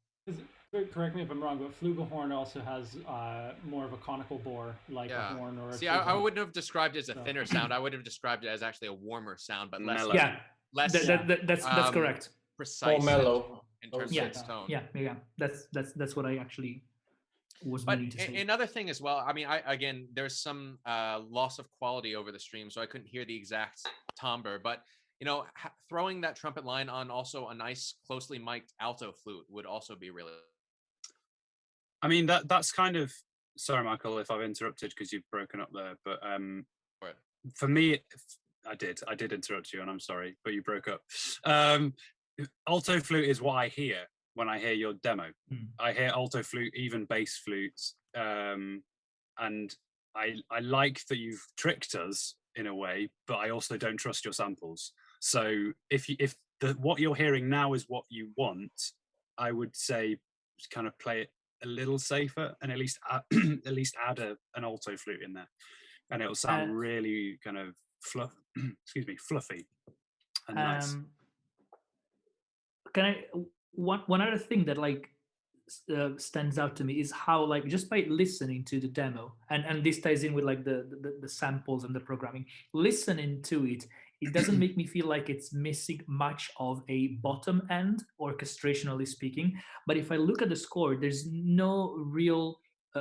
Correct me if I'm wrong, but flugelhorn also has more of a conical bore, like a horn or a. See, I wouldn't have described it as a thinner sound. I would have described it as actually a warmer sound, but less. Mellow. Yeah, less. That's correct. Precise. Or mellow. In terms of its tone. Yeah. That's what I actually was meaning to say. Another thing as well, I mean, again, there's some loss of quality over the stream, so I couldn't hear the exact timbre, but throwing that trumpet line on also a nice closely mic'd alto flute would also be really. I mean, that's kind of, sorry, Michael, if I've interrupted because you've broken up there, but for me, I did interrupt you, and I'm sorry, but you broke up. Alto flute is what I hear when I hear your demo. I hear alto flute, even bass flutes, and I like that you've tricked us in a way, but I also don't trust your samples. So if what you're hearing now is what you want, I would say kind of play it a little safer and at least add an alto flute in there, and it'll sound really kind of fluffy and nice. Can I one other thing that like stands out to me is how like just by listening to the demo, and this ties in with like the samples and the programming, listening to it doesn't make me feel like it's missing much of a bottom end orchestrationally speaking. But if I look at the score, there's no real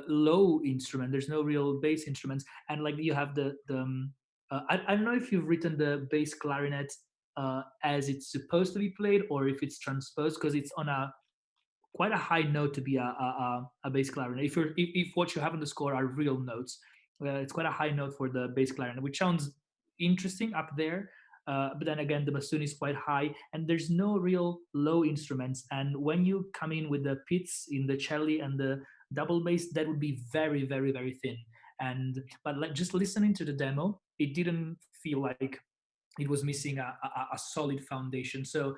low instrument, there's no real bass instruments, and like you have the I don't know if you've written the bass clarinet as it's supposed to be played, or if it's transposed, because it's on a quite a high note to be a bass clarinet. If what you have on the score are real notes, it's quite a high note for the bass clarinet, which sounds interesting up there. But then again, the bassoon is quite high, and there's no real low instruments. And when you come in with the pits in the cello and the double bass, that would be very, very, very thin. But like just listening to the demo, it didn't feel like it was missing a solid foundation. So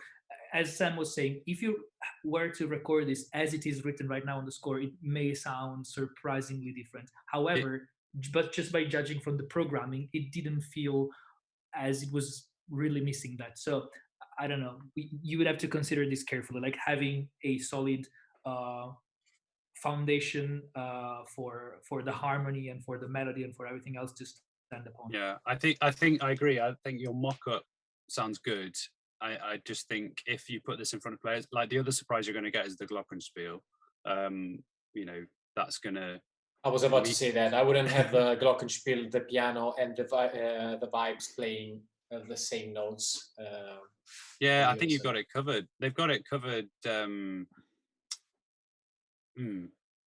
as Sam was saying, if you were to record this as it is written right now on the score, it may sound surprisingly different. However, but just by judging from the programming, it didn't feel as it was really missing that. So I don't know. You would have to consider this carefully, like having a solid foundation for the harmony and for the melody and for everything else to stand upon. Yeah, I think I agree. I think your mock-up sounds good. I just think if you put this in front of players, like the other surprise you're going to get is the glockenspiel. You know, that's gonna. I was about to say that I wouldn't have the glockenspiel, the piano, and the vibes playing the same notes. Yeah, I think you've got it covered. They've got it covered.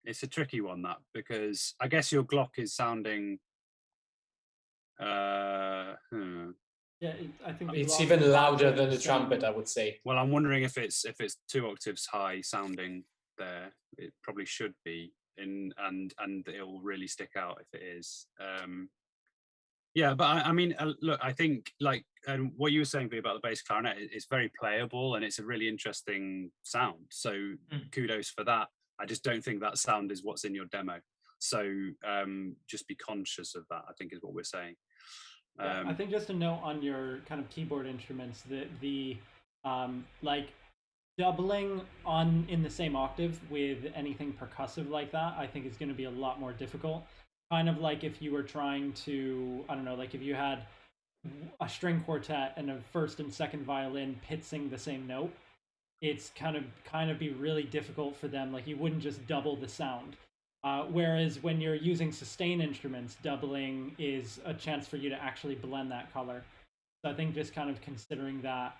It's a tricky one, that, because I guess your Glock is sounding. Yeah, I think it's even louder than the trumpet, I would say. Well, I'm wondering if it's 2 octaves high sounding there. It probably should be and it will really stick out if it is. Yeah, but I mean, look, I think like what you were saying about the bass clarinet is very playable and it's a really interesting sound. So kudos for that. I just don't think that sound is what's in your demo. So just be conscious of that, I think, is what we're saying. I think just a note on your kind of keyboard instruments, the like doubling on in the same octave with anything percussive like that, I think is going to be a lot more difficult. Kind of like if you were trying to, I don't know, like if you had a string quartet and a first and second violin pitching the same note, it's kind of be really difficult for them. Like you wouldn't just double the sound. Whereas when you're using sustain instruments, doubling is a chance for you to actually blend that color. So I think just kind of considering that,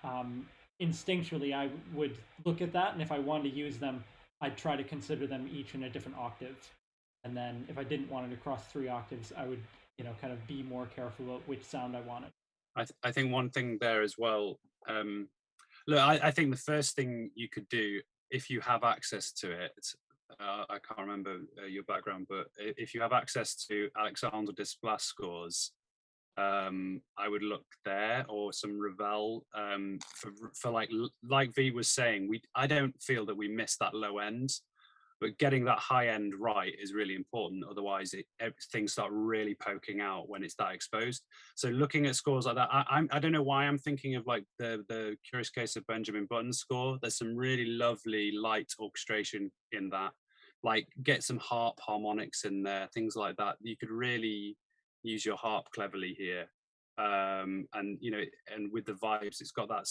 instinctually, I would look at that, and if I wanted to use them, I'd try to consider them each in a different octave. And then if I didn't want it across 3 octaves, I would, kind of be more careful about which sound I wanted. I think one thing there as well, look, I think the first thing you could do, if you have access to it, I can't remember your background, but if you have access to Alexandre Desplat scores, I would look there, or some Ravel, for like V was saying, I don't feel that we missed that low end, but getting that high end right is really important. Otherwise, things start really poking out when it's that exposed. So looking at scores like that, I don't know why I'm thinking of like the Curious Case of Benjamin Button's score. There's some really lovely light orchestration in that. Like get some harp harmonics in there, things like that. You could really use your harp cleverly here, and and with the vibes, it's got that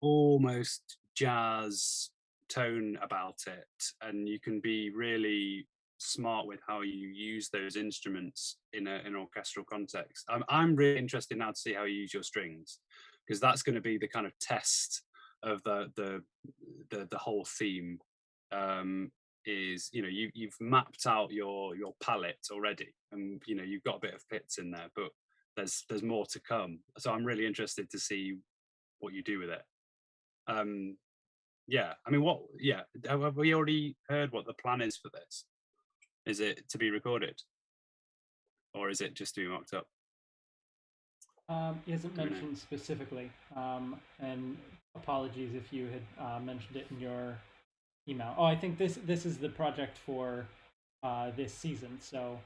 almost jazz tone about it, and you can be really smart with how you use those instruments in an orchestral context. I'm really interested now to see how you use your strings, because that's going to be the kind of test of the whole theme. Is you've mapped out your palette already, and you've got a bit of pits in there, but there's more to come. So I'm really interested to see what you do with it. Yeah, I mean, have we already heard what the plan is for this? Is it to be recorded, or is it just to be mocked up? He hasn't mentioned specifically, and apologies if you had mentioned it in your email. Oh, I think this is the project for this season. So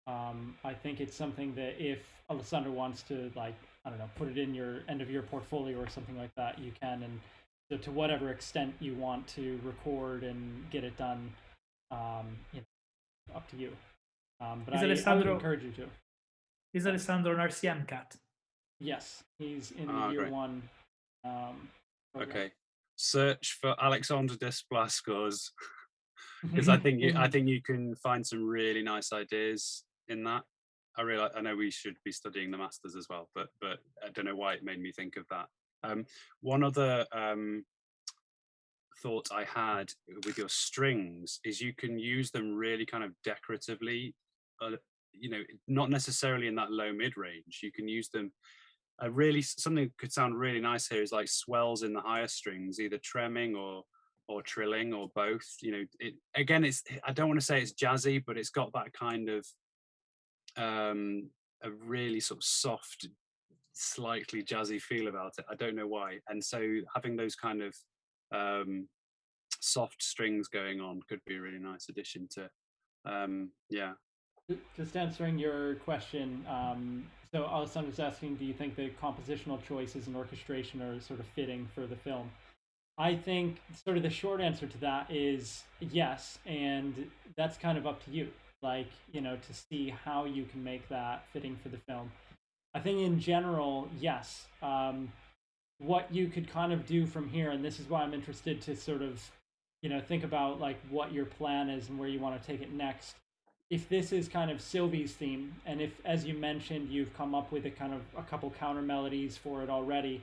I think it's something that if Alessandro wants to, like, I don't know, put it in your end of your portfolio or something like that, you can. And so to whatever extent you want to record and get it done, up to you. But I would encourage you to. Is Alessandro an RCM cat? Yes, he's in the year 1. Okay. Search for Alexandre Desplat scores, because I think you can find some really nice ideas in that. I know we should be studying the masters as well, but I don't know why it made me think of that. One other thought I had with your strings is you can use them really kind of decoratively, not necessarily in that low mid range. You can use them really, something that could sound really nice here is like swells in the higher strings, either tremming or trilling or both. I don't want to say it's jazzy, but it's got that kind of a really sort of soft, slightly jazzy feel about it. I don't know why. And so having those kind of soft strings going on could be a really nice addition to Just answering your question, so Alessandro's asking, do you think the compositional choices and orchestration are sort of fitting for the film? I think sort of the short answer to that is yes, and that's kind of up to you. Like, to see how you can make that fitting for the film. I think in general, yes. What you could kind of do from here, and this is why I'm interested to sort of, think about like what your plan is and where you want to take it next. If this is kind of Sylvie's theme, and if, as you mentioned, you've come up with a couple counter melodies for it already,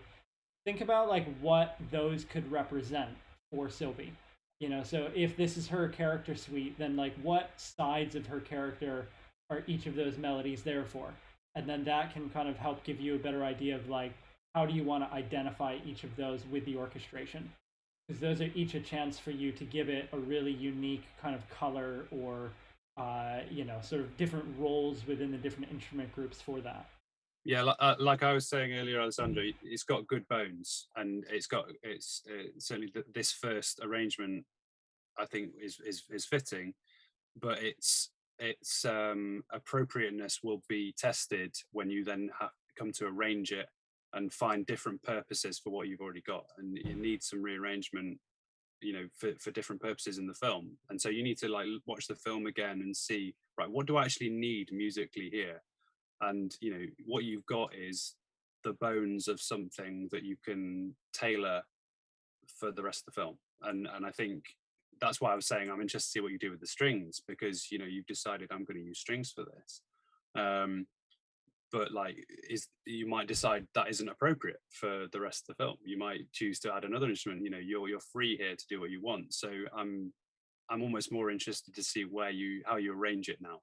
think about like what those could represent for Sylvie. So if this is her character suite, then like what sides of her character are each of those melodies there for? And then that can kind of help give you a better idea of like how do you want to identify each of those with the orchestration? Because those are each a chance for you to give it a really unique kind of color or sort of different roles within the different instrument groups for that. Yeah, like I was saying earlier, Alessandro, it's got good bones, and it's certainly this first arrangement, I think, is fitting, but its appropriateness will be tested when you then have to come to arrange it and find different purposes for what you've already got, and you need some rearrangement, for different purposes in the film. And so you need to like watch the film again and see, right, what do I actually need musically here? And what you've got is the bones of something that you can tailor for the rest of the film. And I think that's why I was saying I'm interested to see what you do with the strings, because you've decided I'm going to use strings for this. But like, you might decide that isn't appropriate for the rest of the film. You might choose to add another instrument. You're free here to do what you want. So I'm almost more interested to see how you arrange it now,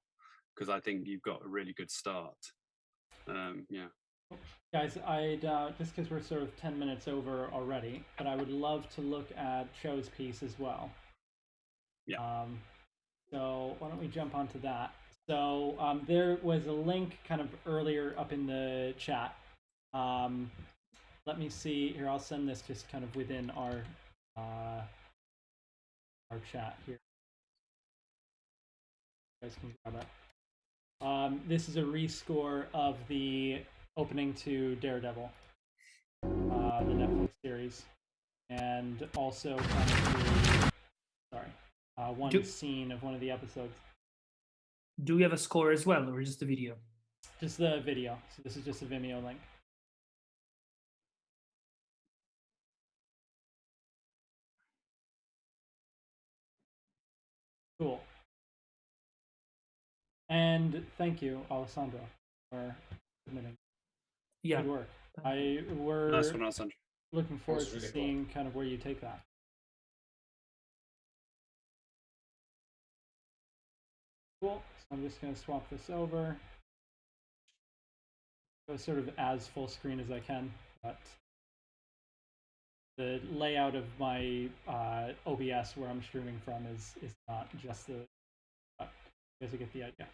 because I think you've got a really good start. Yeah. Guys, I'd just because we're sort of 10 minutes over already, but I would love to look at Cho's piece as well. Yeah. So why don't we jump onto that? So there was a link kind of earlier up in the chat. Let me see here. I'll send this just kind of within our chat here. You guys can grab it. This is a rescore of the opening to Daredevil, the Netflix series, and also kind of one scene of one of the episodes. Do we have a score as well, or just the video? Just the video. So this is just a Vimeo link. Cool. And thank you, Alessandro, for submitting. Yeah. Good work. We're Nice one, Alessandro. looking forward to really seeing kind of where you take that. Cool. So I'm just going to swap this over. Go sort of as full screen as I can, but the layout of my OBS where I'm streaming from is not just the. You guys will get the idea.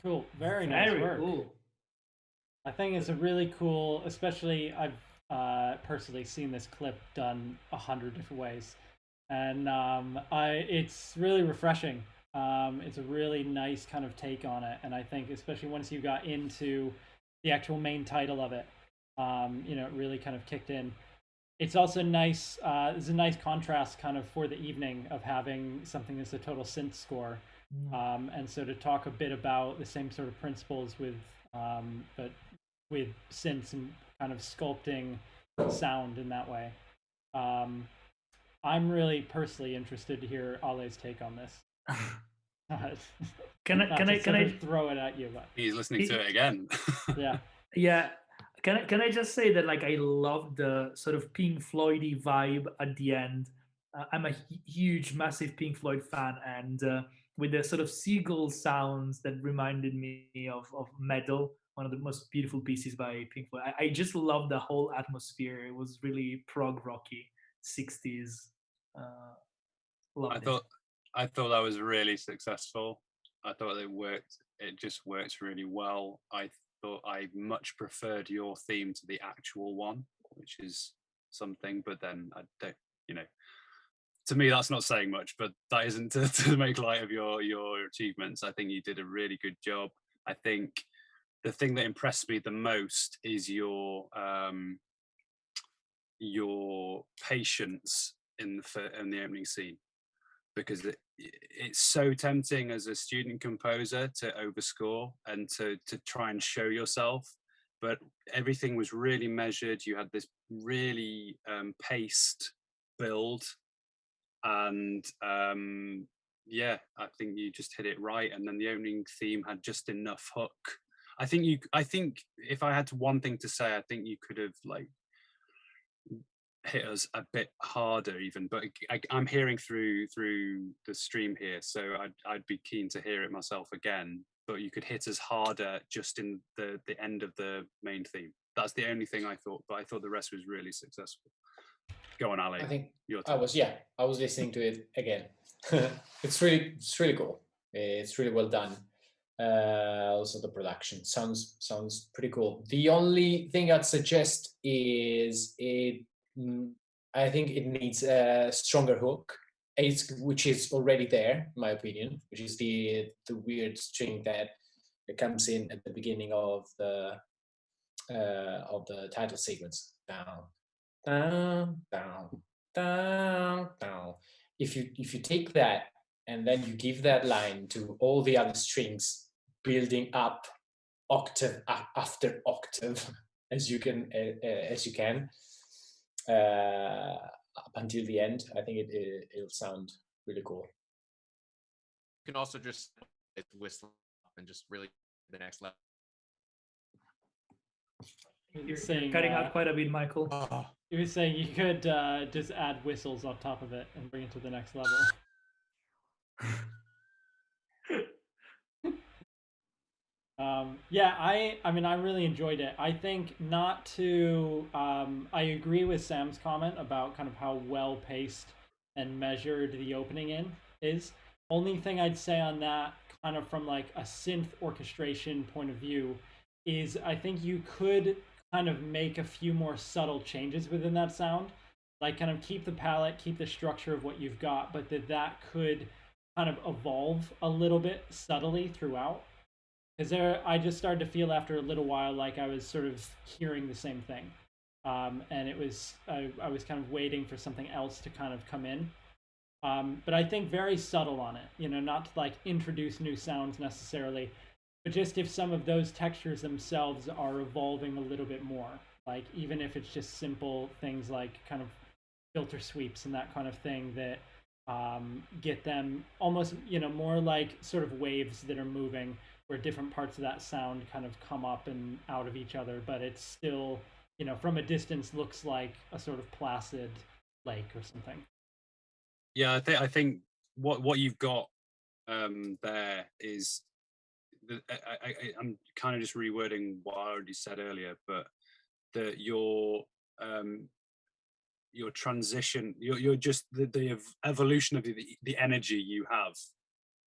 Cool. Very nice work. Cool. I think it's a really cool, especially I've personally seen this clip done 100 different ways, and it's really refreshing. It's a really nice kind of take on it, and I think especially once you got into the actual main title of it, it really kind of kicked in. It's also nice. It's a nice contrast kind of for the evening of having something that's a total synth score. And so to talk a bit about the same sort of principles with, but with synths and kind of sculpting sound in that way. I'm really personally interested to hear Ale's take on this. Can I throw it at you? But he's listening to it again. Yeah. Can I just say that like I love the sort of Pink Floydy vibe at the end. I'm a huge, massive Pink Floyd fan, and with the sort of seagull sounds that reminded me of Metal, one of the most beautiful pieces by Pink Floyd. I just love the whole atmosphere. It was really prog rocky, 60s. I thought that was really successful. I thought it worked. It just works really well. I thought I much preferred your theme to the actual one, which is something. But then I don't, to me that's not saying much. But that isn't to make light of your achievements. I think you did a really good job. I think the thing that impressed me the most is your patience in the opening scene, because it's so tempting as a student composer to overscore and to try and show yourself, but everything was really measured. You had this really paced build, and I think you just hit it right. And then the opening theme had just enough hook. I think if I had one thing to say, I think you could have like hit us a bit harder even, but I'm hearing through the stream here, so I'd be keen to hear it myself again. But you could hit us harder just in the end of the main theme. That's the only thing I thought, but I thought the rest was really successful. Go on, Ali. I think your turn. I was listening to it again. It's really cool. It's really well done. Also the production sounds pretty cool. The only thing I'd suggest is I think it needs a stronger hook, which is already there, in my opinion, which is the weird string that comes in at the beginning of the title sequence. Down, down, down, down, down. If you take that and then you give that line to all the other strings, building up octave after octave as you can up until the end, I think it'll sound really cool. You can also just whistle and just really the next level. You're cutting out quite a bit, Michael. You were saying you could just add whistles on top of it and bring it to the next level. I mean, I really enjoyed it. I think I agree with Sam's comment about kind of how well paced and measured the opening is. Only thing I'd say on that, kind of from like a synth orchestration point of view, is I think you could kind of make a few more subtle changes within that sound, like kind of keep the palette, keep the structure of what you've got, but that could kind of evolve a little bit subtly throughout. Because I just started to feel after a little while like I was sort of hearing the same thing, and it was I was kind of waiting for something else to kind of come in, but I think very subtle on it, not to like introduce new sounds necessarily, but just if some of those textures themselves are evolving a little bit more, like even if it's just simple things like kind of filter sweeps and that kind of thing that get them almost more like sort of waves that are moving, where different parts of that sound kind of come up and out of each other, but it's still, from a distance looks like a sort of placid lake or something. Yeah, I think what you've got there is, I'm kind of just rewording what I already said earlier, but that your transition, you're just the evolution of the energy you have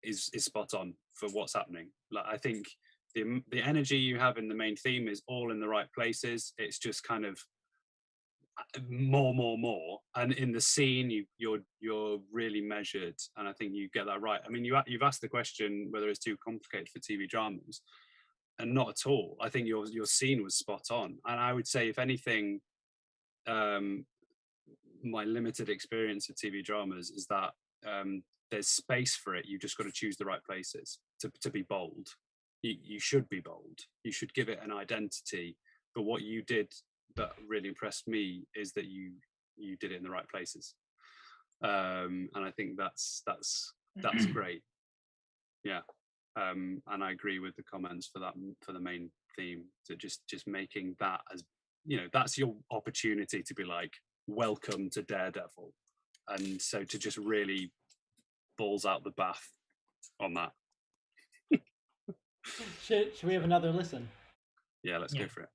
is spot on for what's happening. Like, I think the energy you have in the main theme is all in the right places. It's just kind of more, and in the scene you're really measured, and I think you get that right. I mean, you've asked the question whether it's too complicated for TV dramas, and not at all. I think your scene was spot on, and I would say, if anything, my limited experience of TV dramas is that there's space for it. You've just got to choose the right places to be bold. You should be bold. You should give it an identity. But what you did that really impressed me is that you did it in the right places, and I think that's great. Yeah, and I agree with the comments for the main theme, to just making that, as you know, that's your opportunity to be like, welcome to Daredevil, and so to just really balls out the bath on that. Should we have another listen? Yeah, let's go for it.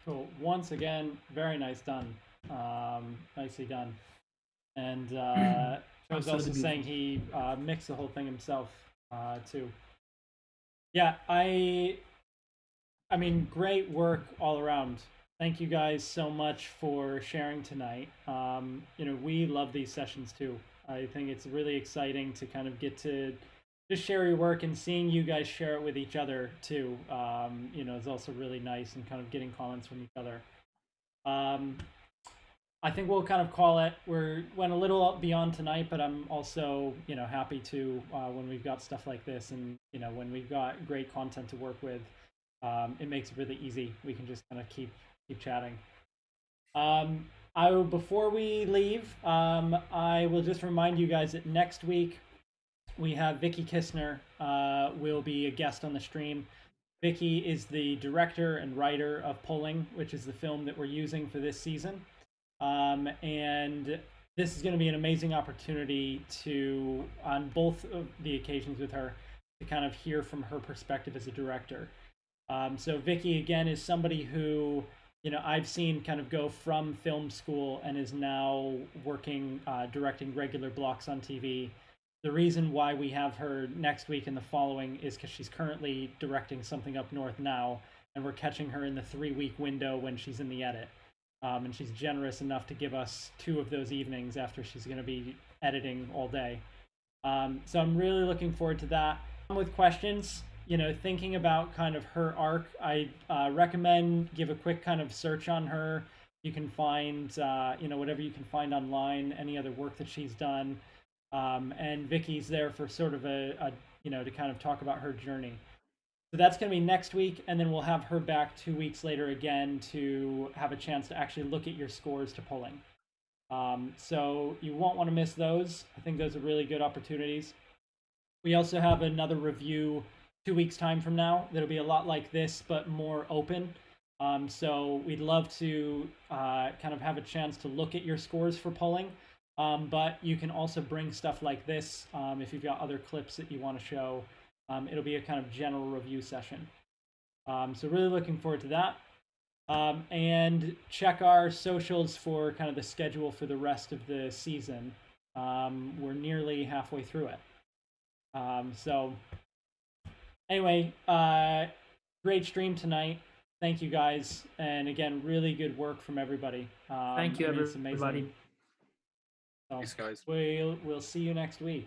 Cool. Once again, very nice done. Nicely done. And I was also saying he mixed the whole thing himself too. Yeah, I mean, great work all around. Thank you guys so much for sharing tonight. You know, we love these sessions too. I think it's really exciting to kind of get to just share your work, and seeing you guys share it with each other too. You know, is also really nice, and kind of getting comments from each other. I think we'll kind of call it. Went a little beyond tonight, but I'm also, you know, happy to when we've got stuff like this, and you know, when we've got great content to work with, it makes it really easy. We can just kind of keep chatting. Before we leave, I will just remind you guys that next week we have Vicky Kistner will be a guest on the stream. Vicky is the director and writer of Pulling, which is the film that we're using for this season. And this is going to be an amazing opportunity to, on both of the occasions with her, to kind of hear from her perspective as a director. So Vicky, again, is somebody who, you know, I've seen kind of go from film school and is now working, directing regular blocks on TV. The reason why we have her next week and the following is because she's currently directing something up north now, and we're catching her in the 3-week window when she's in the edit. And she's generous enough to give us 2 of those evenings after she's going to be editing all day. So I'm really looking forward to that. With questions, you know, thinking about kind of her arc, I recommend give a quick kind of search on her. You can find, you know, whatever you can find online, any other work that she's done. And Vicky's there for sort of a, you know, to kind of talk about her journey. So that's going to be next week, and then we'll have her back 2 weeks later again to have a chance to actually look at your scores to Pulling. So you won't want to miss those. I think those are really good opportunities. We also have another review 2 weeks time from now that'll be a lot like this, but more open. So we'd love to kind of have a chance to look at your scores for Pulling. But you can also bring stuff like this if you've got other clips that you want to show. It'll be a kind of general review session. So really looking forward to that. And check our socials for kind of the schedule for the rest of the season. We're nearly halfway through it. So anyway, great stream tonight. Thank you guys. And again, really good work from everybody. Thank you, everybody. So, Thanks, guys. We'll see you next week.